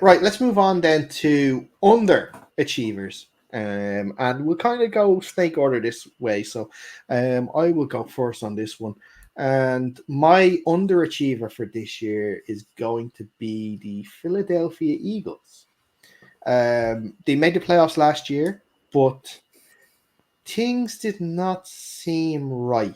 Right, let's move on then to underachievers. And we'll kind of go snake order this way. So I will go first on this one. And my underachiever for this year is going to be the Philadelphia Eagles. They made the playoffs last year, but things did not seem right.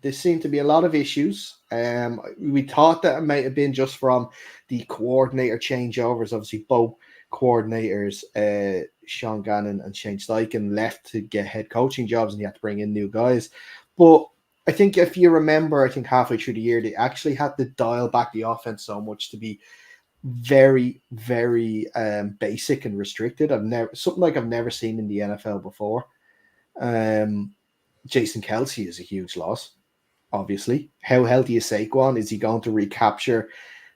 There seemed to be a lot of issues. We thought that it might have been just from the coordinator changeovers. Obviously, both coordinators, Sean Gannon and Shane Steichen, left to get head coaching jobs, and you had to bring in new guys. But I think if you remember, I think halfway through the year, they actually had to dial back the offense so much to be very, very basic and restricted. I've never seen in the NFL before. Jason Kelce is a huge loss, obviously. How healthy is Saquon? Is he going to recapture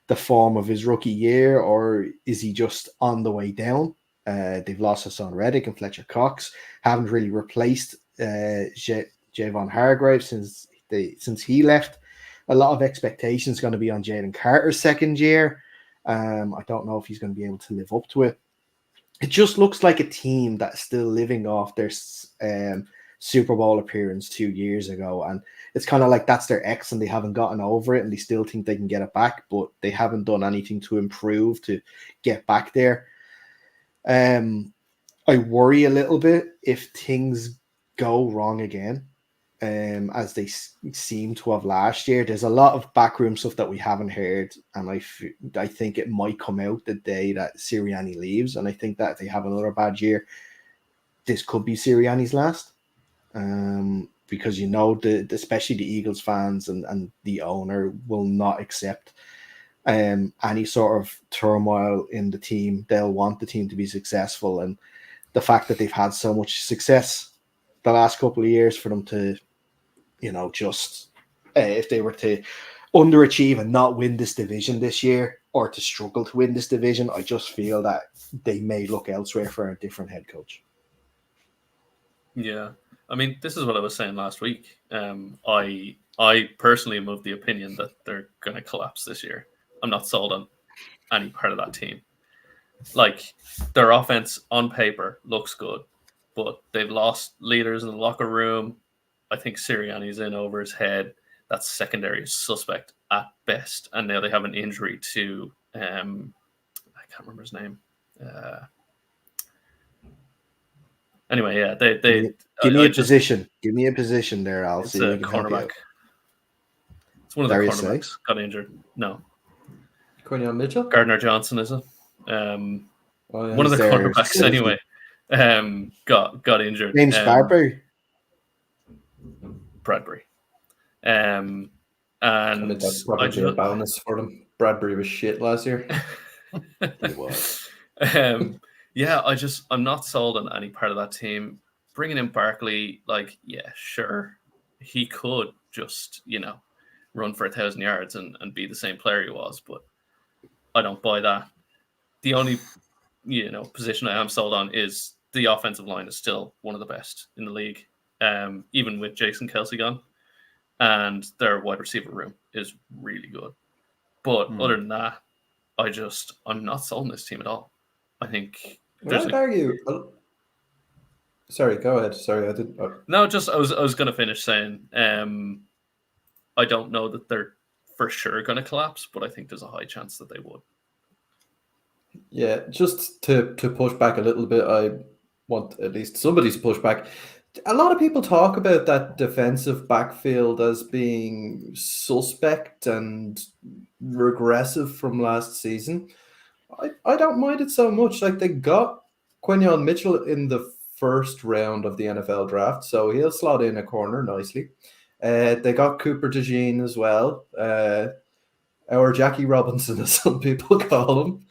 the form of his rookie year, or is he just on the way down? They've lost Hassan Reddick and Fletcher Cox. Haven't really replaced Javon Hargrave since he left. A lot of expectations going to be on Jalen Carter's second year. I don't know if he's going to be able to live up to it. It just looks like a team that's still living off their Super Bowl appearance 2 years ago, and it's kind of like that's their ex, and they haven't gotten over it, and they still think they can get it back, but they haven't done anything to improve to get back there. I worry a little bit if things go wrong again, as they seem to have last year. There's a lot of backroom stuff that we haven't heard, and I think it might come out the day that Sirianni leaves, and I think that if they have another bad year, this could be Sirianni's last. Because especially the Eagles fans and the owner will not accept any sort of turmoil in the team. They'll want the team to be successful, and the fact that they've had so much success the last couple of years, for them to, just if they were to underachieve and not win this division this year, or to struggle to win this division, I just feel that they may look elsewhere for a different head coach. Yeah, I mean, this is what I was saying last week. I personally am of the opinion that they're going to collapse this year. I'm not sold on any part of that team. Like, their offense on paper looks good, but they've lost leaders in the locker room. I think Sirianni's in over his head. That secondary is suspect at best, and now they have an injury to I can't remember his name. Anyway, yeah, they give me a position. Give me a position there. I'll it's see. a cornerback. It's one of the cornerbacks got injured. No, Quinion Mitchell, Gardner Johnson is it? One of the there cornerbacks anyway. Got injured. James Bradbury. Bradbury. And I mean, that's probably a bonus for them. Bradbury was shit last year. He was. Yeah, I'm not sold on any part of that team. Bringing in Barkley, like, yeah, sure, he could just, run for 1,000 yards and be the same player he was, but I don't buy that. The only, position I am sold on is the offensive line is still one of the best in the league, even with Jason Kelce gone, and their wide receiver room is really good. But other than that, I'm not sold on this team at all. I think I'd argue. Sorry, go ahead. Sorry, I didn't. No, I was going to finish saying I don't know that they're for sure going to collapse, but I think there's a high chance that they would. Yeah, just to push back a little bit, I want at least somebody to push back. A lot of people talk about that defensive backfield as being suspect and regressive from last season. I don't mind it so much. Like, they got Quinion Mitchell in the first round of the NFL draft, so he'll slot in a corner nicely. They got Cooper DeJean as well, or Jackie Robinson, as some people call him.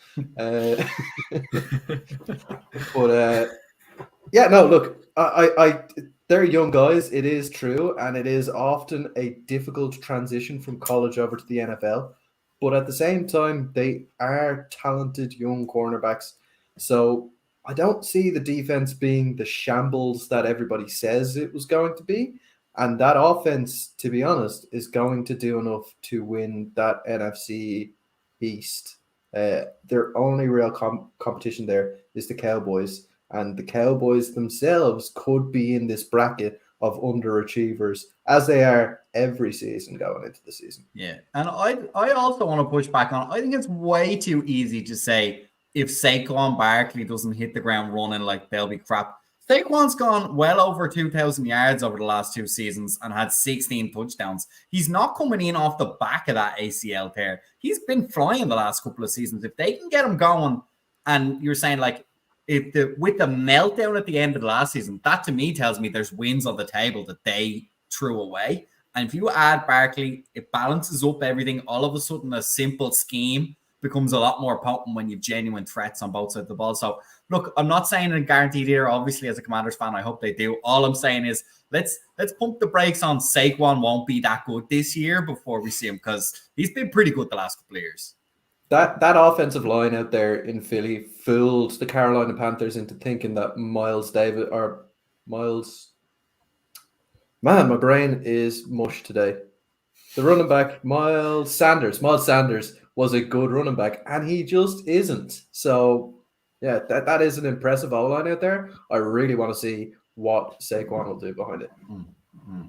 Yeah, no, look, I they're young guys. It is true, and it is often a difficult transition from college over to the NFL. But at the same time, they are talented young cornerbacks. So I don't see the defense being the shambles that everybody says it was going to be. And that offense, to be honest, is going to do enough to win that NFC East. Their only real competition there is the Cowboys. And the Cowboys themselves could be in this bracket of underachievers, as they are every season going into the season. Yeah, and I also want to push back on, I think it's way too easy to say if Saquon Barkley doesn't hit the ground running, like, they'll be crap. Saquon's gone well over 2,000 yards over the last 2 seasons and had 16 touchdowns. He's not coming in off the back of that ACL tear. He's been flying the last couple of seasons. If they can get him going, and you're saying, like, with the meltdown at the end of the last season, that to me tells me there's wins on the table that they threw away. And if you add Barkley, it balances up everything. All of a sudden, a simple scheme becomes a lot more potent when you've genuine threats on both sides of the ball. So, look, I'm not saying a guaranteed here. Obviously, as a Commanders fan, I hope they do. All I'm saying is let's pump the brakes on Saquon won't be that good this year before we see him, because he's been pretty good the last couple of years. That offensive line out there in Philly fooled the Carolina Panthers into thinking that Miles Davis or Miles... Man, my brain is mush today. The running back, Miles Sanders was a good running back, and he just isn't. So, yeah, that is an impressive O-line out there. I really want to see what Saquon will do behind it. Mm-hmm.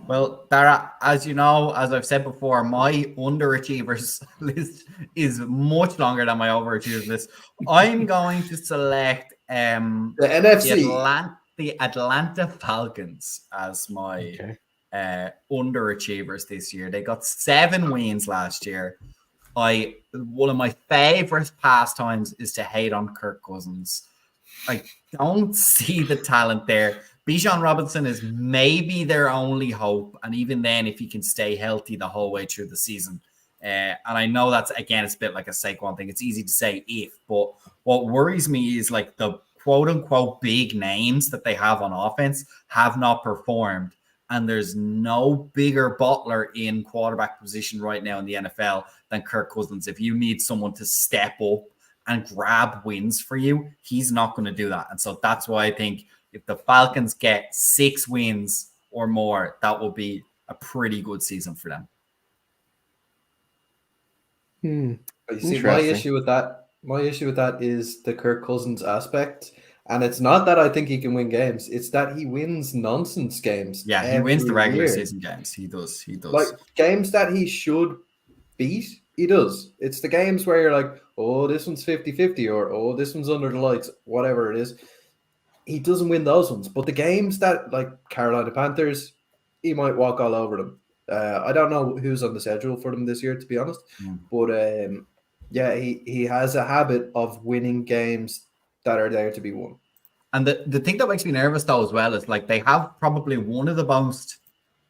Well, Dara, as you know, as I've said before, my underachievers list is much longer than my overachievers list. I'm going to select the NFC. The Atlanta Falcons as my underachievers this year. They got 7 wins last year. One of my favorite pastimes is to hate on Kirk Cousins. I don't see the talent there. Bijan Robinson is maybe their only hope, and even then, if he can stay healthy the whole way through the season. And I know that's, again, it's a bit like a Saquon thing. It's easy to say if, but what worries me is, like, the quote-unquote big names that they have on offense have not performed. and there's no bigger bottler in quarterback position right now in the NFL than Kirk Cousins. If you need someone to step up and grab wins for you, he's not going to do that. And so that's why I think if the Falcons get 6 wins or more, that will be a pretty good season for them. But you see, my issue with that is the Kirk Cousins aspect. And it's not that I think he can win games. It's that he wins nonsense games. Yeah, he wins the regular season games. He does. Like games that he should beat, he does. It's the games where you're like, oh, this one's 50-50 or, oh, this one's under the lights, whatever it is. He doesn't win those ones. But the games that, like Carolina Panthers, he might walk all over them. I don't know who's on the schedule for them this year, to be honest. But, yeah, he has a habit of winning games that are there to be won. And the thing that makes me nervous, though, as well, is like they have probably one of the most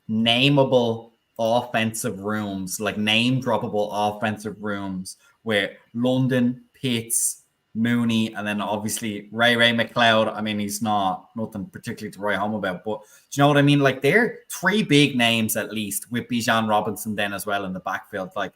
nameable offensive rooms, like name-droppable offensive rooms, where London, Pitts, Mooney, and then obviously Ray McLeod. I mean, he's nothing particularly to write home about, but do you know what I mean? Like, they're 3 big names at least, with Bijan Robinson then as well in the backfield. Like,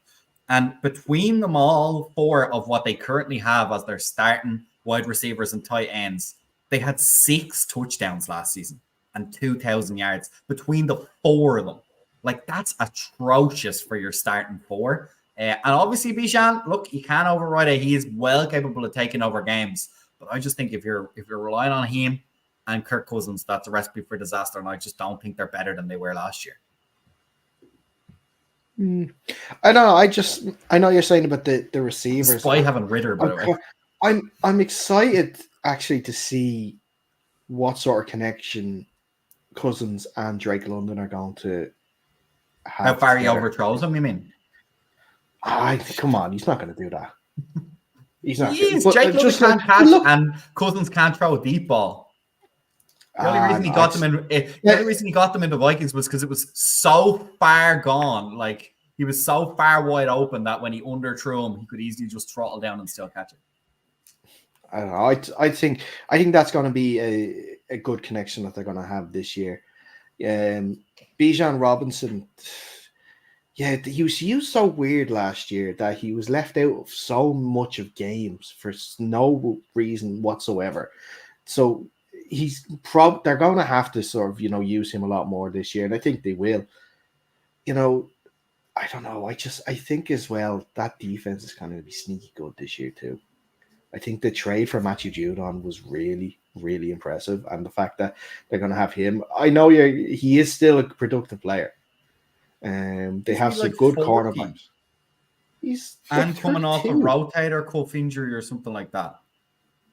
and between them all 4 of what they currently have as their starting wide receivers and tight ends, they had 6 touchdowns last season and 2,000 yards between the 4 of them. Like, that's atrocious for your starting 4. And obviously, Bijan, look, he can override it. He is well capable of taking over games. But I just think if you're relying on him and Kirk Cousins, that's a recipe for disaster. And I just don't think they're better than they were last year. I don't know. I know you're saying about the receivers. Despite having Ritter, by the way. I'm excited actually to see what sort of connection Cousins and Drake London are going to have. How far he overthrows him, you mean? Come on, he's not going to do that. He's not. Drake London can't catch, and Cousins can't throw a deep ball. The only reason he got them in the Vikings was because it was so far gone. Like, he was so far wide open that when he underthrew him, he could easily just throttle down and still catch it. I don't know. I think that's going to be a good connection that they're going to have this year. Bijan Robinson, yeah, he was so weird last year that he was left out of so much of games for no reason whatsoever. So they're going to have to sort of, use him a lot more this year, and I think they will. I don't know. I think as well that defense is going to be sneaky good this year too. I think the trade for Matthew Judon was really, really impressive, and the fact that they're going to have him. I know he is still a productive player. They have some good cornerbacks. He's coming off a rotator cuff injury or something like that.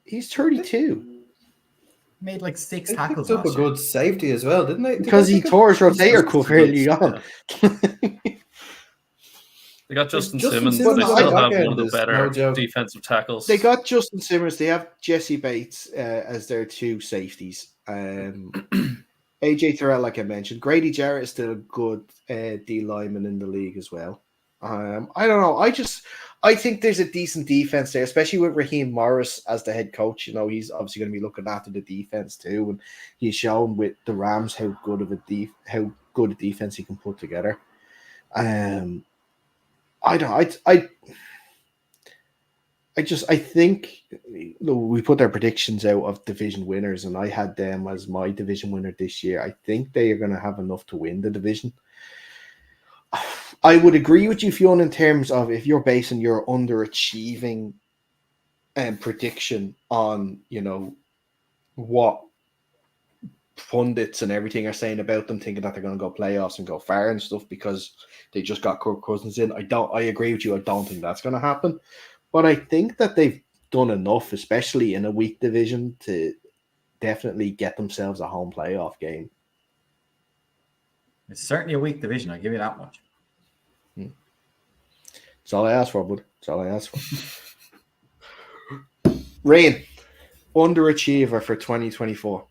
He's 32. Made like 6 they tackles. Picked up a good safety as well, didn't they? Because he tore his rotator cuff early on. They got Justin Simmons. They still have one of the better defensive tackles. They got Justin Simmons. They have Jesse Bates as their 2 safeties. AJ Terrell, like I mentioned. Grady Jarrett is still a good D lineman in the league as well. I don't know. I think there's a decent defense there, especially with Raheem Morris as the head coach. He's obviously going to be looking after the defense too, and he's shown with the Rams how good a defense he can put together. I don't. I think we put our predictions out of division winners, and I had them as my division winner this year. I think they are going to have enough to win the division. I would agree with you, Fionn, in terms of if you're basing your underachieving prediction on, what pundits and everything are saying about them, thinking that they're going to go playoffs and go far and stuff because they just got Kirk Cousins in. I agree with you. I don't think that's going to happen. But I think that they've done enough, especially in a weak division, to definitely get themselves a home playoff game. It's certainly a weak division. I'll give you that much. That's all I asked for, bud. That's all I asked for. Rain, underachiever for 2024.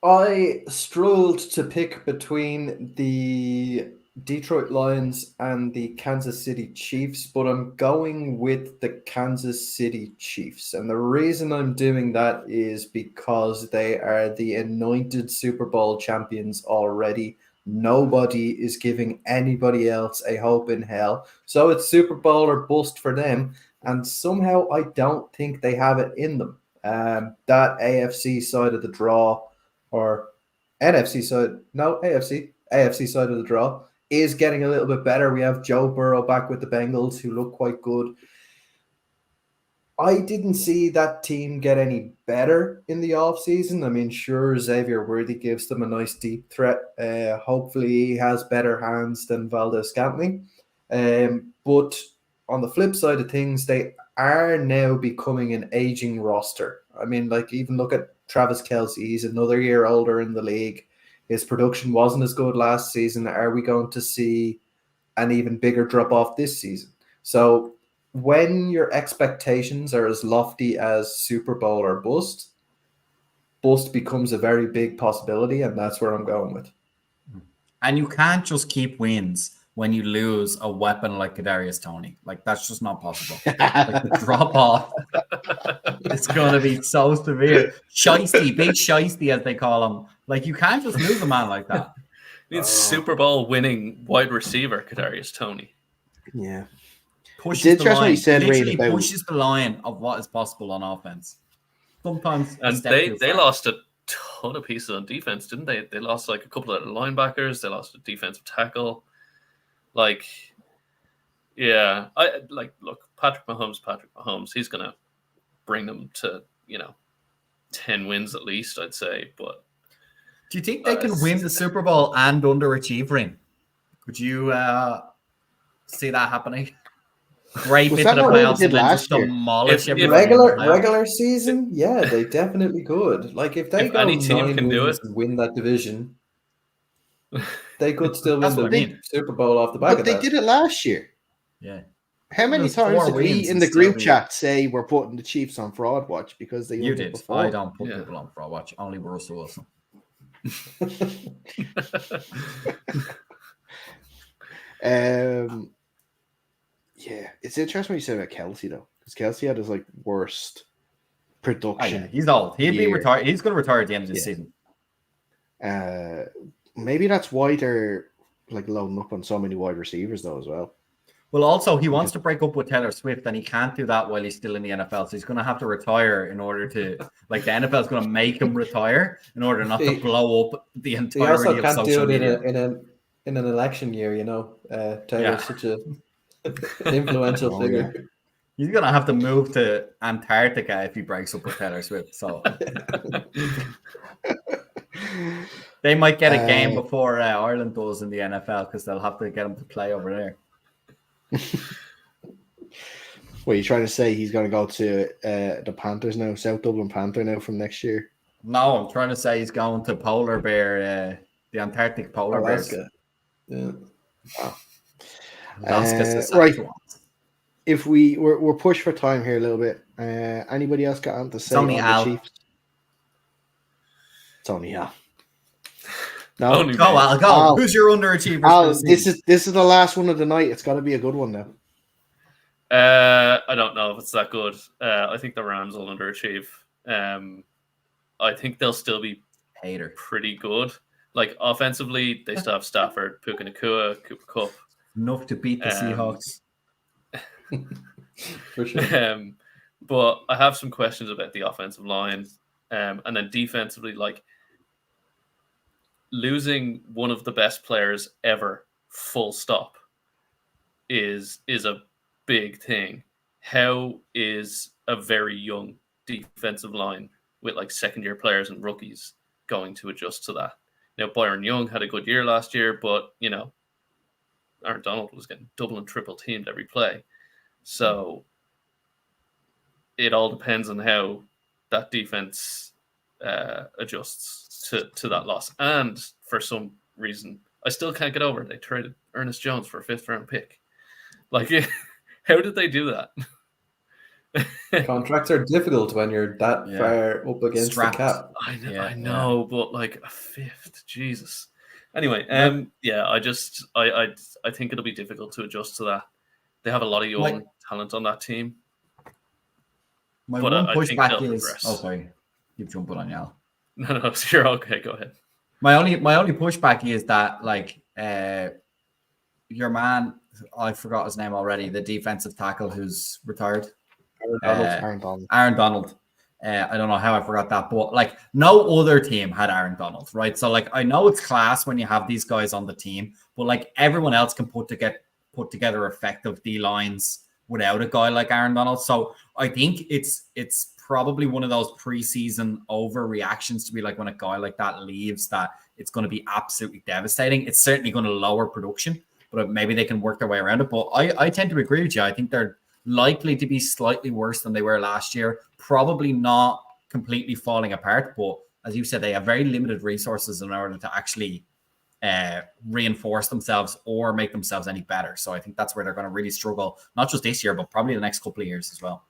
I struggled to pick between the Detroit Lions and the Kansas City Chiefs, but I'm going with the Kansas City Chiefs. And the reason I'm doing that is because they are the anointed Super Bowl champions already. Nobody is giving anybody else a hope in hell. So it's Super Bowl or bust for them. And somehow I don't think they have it in them. That AFC side of the draw, or NFC side, no, AFC side of the draw, is getting a little bit better. We have Joe Burrow back with the Bengals, who look quite good. I didn't see that team get any better in the offseason. I mean, sure, Xavier Worthy gives them a nice deep threat. Hopefully he has better hands than Valdez-Scantling. But on the flip side of things, they are now becoming an aging roster. I mean, like, even look at Travis Kelce. He's another year older in the league. His production wasn't as good last season. Are we going to see an even bigger drop-off this season? So when your expectations are as lofty as Super Bowl or bust becomes a very big possibility, and that's where I'm going with. And you can't just keep wins when you lose a weapon like Kadarius Toney. Like, that's just not possible. Like, the drop-off is going to be so severe. Shiesty, big shiesty, as they call him. Like, you can't just lose a man like that. It's Super Bowl winning wide receiver Kadarius Toney. Yeah. Pushes the line. Literally pushes the line of what is possible on offense. Sometimes. And they lost a ton of pieces on defense, didn't they? They lost like a couple of linebackers. They lost a defensive tackle. Like, yeah. Look, Patrick Mahomes, he's going to bring them to, 10 wins at least, I'd say. But do you think they can win the Super Bowl and underachieve, Rin? Could you see that happening? Great bit of the playoffs and then just demolish regular season. Yeah, they definitely could. Like, if they go 9 wins and win that division, they could still win the Super Bowl off the back of that. But they did it last year. Yeah. How many times did we in the group chat say we're putting the Chiefs on fraud watch because they you did before? I don't put people on fraud watch. Only Russell Wilson. Yeah, it's interesting what you said about Kelce though, because Kelce had his worst production. Oh, yeah. He's old. He'd be retired. He's going to retire at the end of the season. Maybe that's why they're loading up on so many wide receivers though as well. Well, also he wants to break up with Taylor Swift, and he can't do that while he's still in the NFL. So he's going to have to retire in order to, the NFL is going to make him retire in order not to blow up the entirety of social media. He also can't do it in an election year. Taylor's such a influential figure. Yeah. He's going to have to move to Antarctica if he breaks up with Taylor Swift. So they might get a game before Ireland does in the NFL because they'll have to get him to play over there. What are you trying to say? He's going to go to the Panthers now, South Dublin Panther now from next year? No, I'm trying to say he's going to Polar Bear, the Antarctic Polar Bears. Yeah. Oh. Right. If we're pushed for time here a little bit, anybody else got on to say on the Chiefs? It's only Al. No, go Al. Go. Al. Who's your underachiever? Al, this is the last one of the night. It's got to be a good one now. I don't know if it's that good. I think the Rams will underachieve. I think they'll still be pretty good. Like, offensively, they still have Stafford, Puka Nacua, Cooper Kupp. Enough to beat the Seahawks. For sure. But I have some questions about the offensive line. And then defensively, losing one of the best players ever, full stop, is a big thing. How is a very young defensive line with second-year players and rookies going to adjust to that? Now, Byron Young had a good year last year, but Aaron Donald was getting double and triple teamed every play. So it all depends on how that defense adjusts to that loss. And for some reason, I still can't get over it. They traded Ernest Jones for a 5th-round pick. How did they do that? Contracts are difficult when you're that far up against the cap. I know, but a 5th, Jesus. Anyway, yeah, I think it'll be difficult to adjust to that. They have a lot of young talent on that team. My one pushback is, sorry, keep jumping on y'all. No, you're okay. Go ahead. My only pushback is that your man, I forgot his name already, the defensive tackle who's retired, Aaron Donald. Aaron Donald. I don't know how I forgot that, but no other team had Aaron Donald, right? So I know it's class when you have these guys on the team, but everyone else can put together effective D lines without a guy like Aaron Donald. So I think it's probably one of those preseason overreactions to be when a guy like that leaves, that it's going to be absolutely devastating. It's certainly going to lower production, but maybe they can work their way around it. But I tend to agree with you. I think they're likely to be slightly worse than they were last year. Probably not completely falling apart, but as you said, they have very limited resources in order to actually reinforce themselves or make themselves any better. So I think that's where they're going to really struggle, not just this year, but probably the next couple of years as well.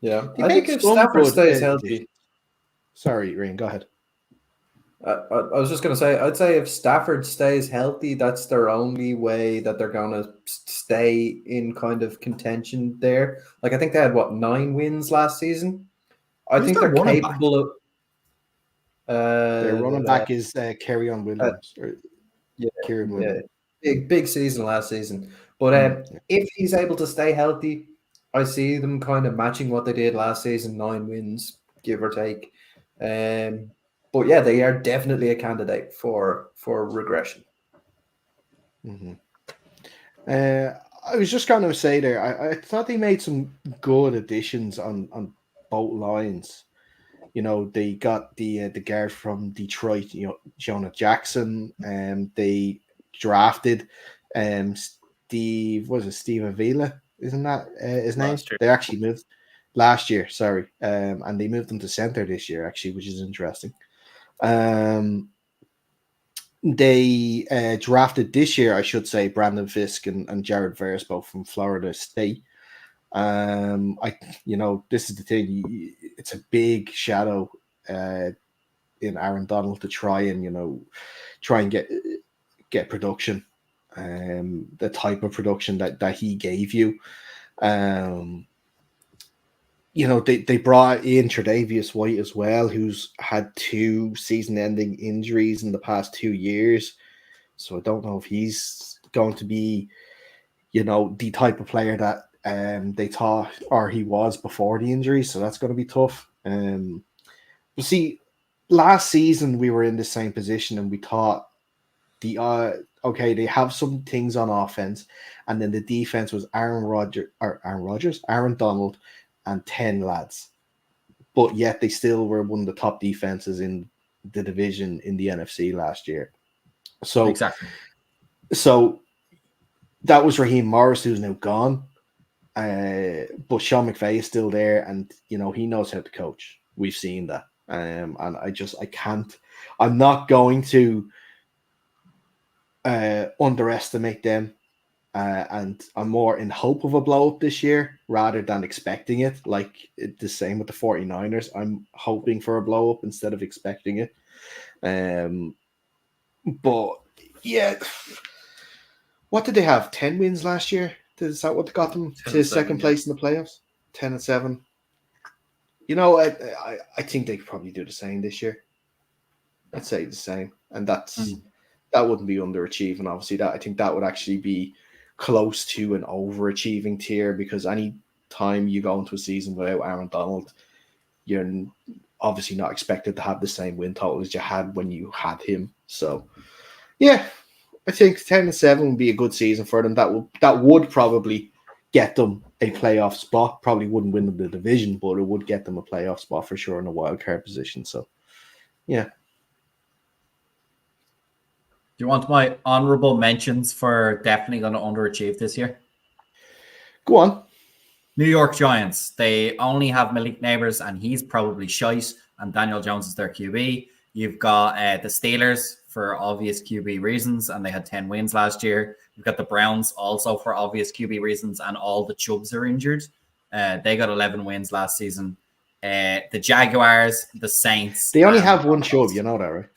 Yeah, I think if Stafford stays healthy. Sorry, Ryan, go ahead. I was just going to say, I'd say if Stafford stays healthy, that's their only way that they're going to stay in kind of contention there. I think they had 9 wins last season. I think they're capable of. Their running back is Kerryon Williams. Kieran Williams. Big season last season. But if he's able to stay healthy, I see them kind of matching what they did last season, 9 wins, give or take. But yeah, they are definitely a candidate for regression. Mm-hmm. I was just going to say there, I thought they made some good additions on both lines. They got the guard from Detroit, Jonah Jackson, and they drafted Steve Avila, isn't that his name? They actually moved last year, sorry, and they moved him to center this year, actually, which is interesting. They drafted this year, I should say, Brandon Fisk and Jared Verse, both from Florida State. This is the thing. It's a big shadow in Aaron Donald to try and get production, the type of production that he gave you. They brought in Tre'Davious White as well, who's had 2 season-ending injuries in the past 2 years. So I don't know if he's going to be, the type of player that they thought or he was before the injury. So that's going to be tough. But see, last season we were in the same position and we thought they have some things on offense, and then the defense was Aaron Donald, and 10 lads. But yet they still were one of the top defenses in the division in the NFC last year. So exactly. So that was Raheem Morris, who's now gone. But Sean McVay is still there, and he knows how to coach. We've seen that. And I'm not going to underestimate them. And I'm more in hope of a blow up this year rather than expecting it. The same with the 49ers. I'm hoping for a blow up instead of expecting it. But yeah, what did they have? 10 wins last year? Is that what got them to second place in the playoffs? 10-7. I think they could probably do the same this year. I'd say the same, and that wouldn't be underachieving. Obviously, I think that would actually be close to an overachieving tier, because any time you go into a season without Aaron Donald, you're obviously not expected to have the same win total as you had when you had him. So, yeah, I think 10-7 would be a good season for them. That would probably get them a playoff spot. Probably wouldn't win the division, but it would get them a playoff spot for sure in a wild card position. So, yeah. Do you want my honorable mentions for definitely going to underachieve this year? Go on. New York Giants. They only have Malik Neighbors, and he's probably shite, and Daniel Jones is their QB. You've got the Steelers for obvious QB reasons, and they had 10 wins last year. You've got the Browns also for obvious QB reasons, and all the Chubbs are injured. They got 11 wins last season. The Jaguars, the Saints. They only have one Chubb, you know that, right?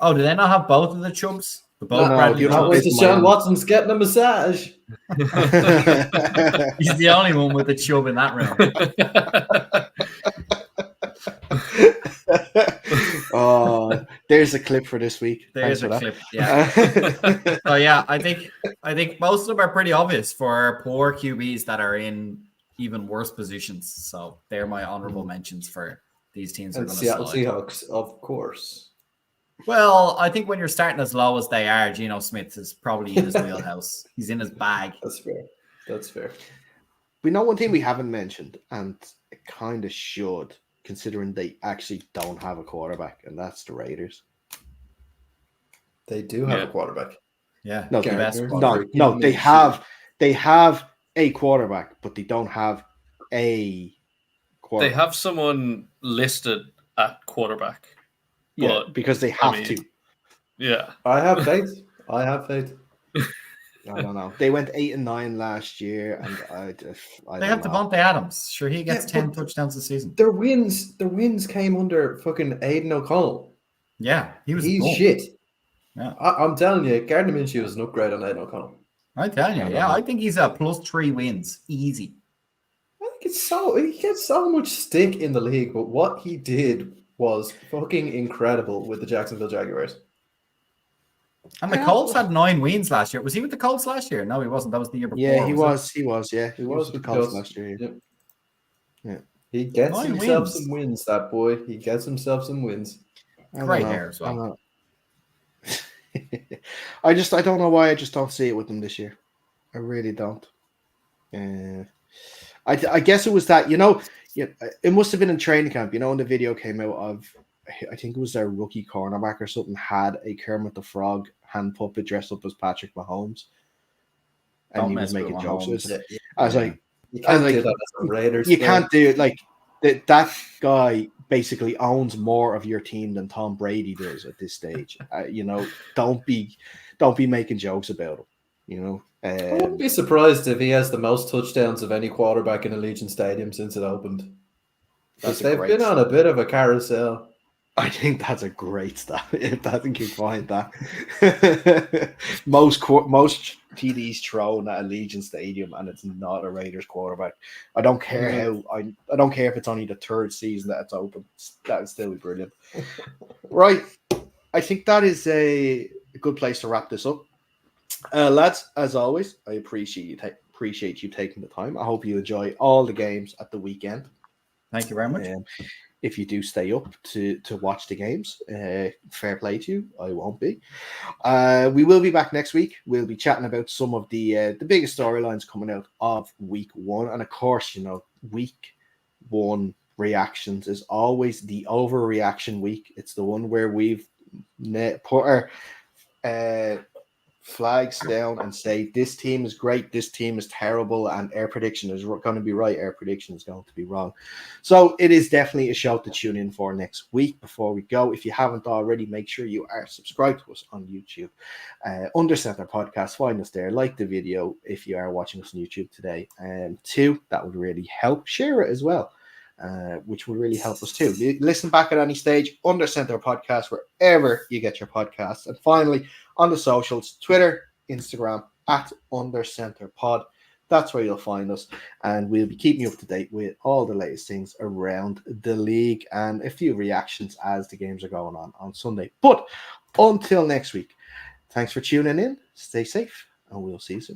Oh, do they not have both of the chubs? The both No, Bradley you That know, chubs? was Deshaun Watson's getting a massage. He's the only one with a chub in that room. Oh, there's a clip for this week. There's Thanks a for clip. Yeah. that. So yeah, I think most of them are pretty obvious for poor QBs that are in even worse positions. So they're my honorable mentions for these teams. And Seattle Seahawks, of course. Well, I think when you're starting as low as they are, Geno Smith is probably in his wheelhouse. He's in his bag. That's fair. That's fair. We know one thing we haven't mentioned, and it kind of should, considering they actually don't have a quarterback, and that's the Raiders. They do have a quarterback. Yeah, No, the best no, they have a quarterback, but they don't have a quarterback. They have someone listed at quarterback. Yeah, because they have to. Yeah. I have faith. I don't know. They went 8-9 last year, and they have Devontae Adams. Sure, he gets 10 touchdowns a season. Their wins came under fucking Aiden O'Connell. Yeah, he's shit. Yeah, I'm telling you, Gardner Minshew is an upgrade on Aiden O'Connell. I'm telling you, I think he's a +3 wins, easy. I think he gets so much stick in the league, but what he did was fucking incredible with the Jacksonville Jaguars. And the Colts had 9 wins last year. Was he with the Colts last year? No, he wasn't. That was the year before. Yeah, he was. Yeah, he was with the Colts last year. Yeah. He gets himself some wins, that boy. He gets himself some wins. Great hair as well. I don't know why I just don't see it with them this year. I really don't. I guess it was that, it must have been in training camp, when the video came out of, I think it was their rookie cornerback or something, had a Kermit the Frog hand puppet dressed up as Patrick Mahomes. And he was making jokes. I was like, you can't do that as a Raiders. You can't do it. Like, that guy basically owns more of your team than Tom Brady does at this stage. Don't be making jokes about him. I wouldn't be surprised if he has the most touchdowns of any quarterback in Allegiant Stadium since it opened. They've been on a bit of a carousel. I think that's a great stat. If I think you find that most TDs thrown at Allegiant Stadium, and it's not a Raiders quarterback. I don't care I don't care if it's only the 3rd season that it's open. That would still be brilliant. Right, I think that is a good place to wrap this up, lads. As always, I appreciate you taking the time. I hope you enjoy all the games at the weekend. Thank you very much. If you do stay up to watch the games, fair play to you. I won't be. We will be back next week. We'll be chatting about some of the biggest storylines coming out of week 1. And of course, week 1 reactions is always the overreaction week. It's the one where we've put our flags down and say this team is great, this team is terrible, and our prediction is going to be right, our prediction is going to be wrong. So it is definitely a show to tune in for next week. Before we go, if you haven't already, make sure you are subscribed to us on YouTube. Under Center Podcast, find us there, like the video if you are watching us on YouTube today, and 2, that would really help. Share it as well, which will really help us too. Listen back at any stage, Under Center Podcast, wherever you get your podcasts. And finally, on the socials, Twitter, Instagram, at Under Center Pod. That's where you'll find us. And we'll be keeping you up to date with all the latest things around the league and a few reactions as the games are going on Sunday. But until next week, thanks for tuning in. Stay safe, and we'll see you soon.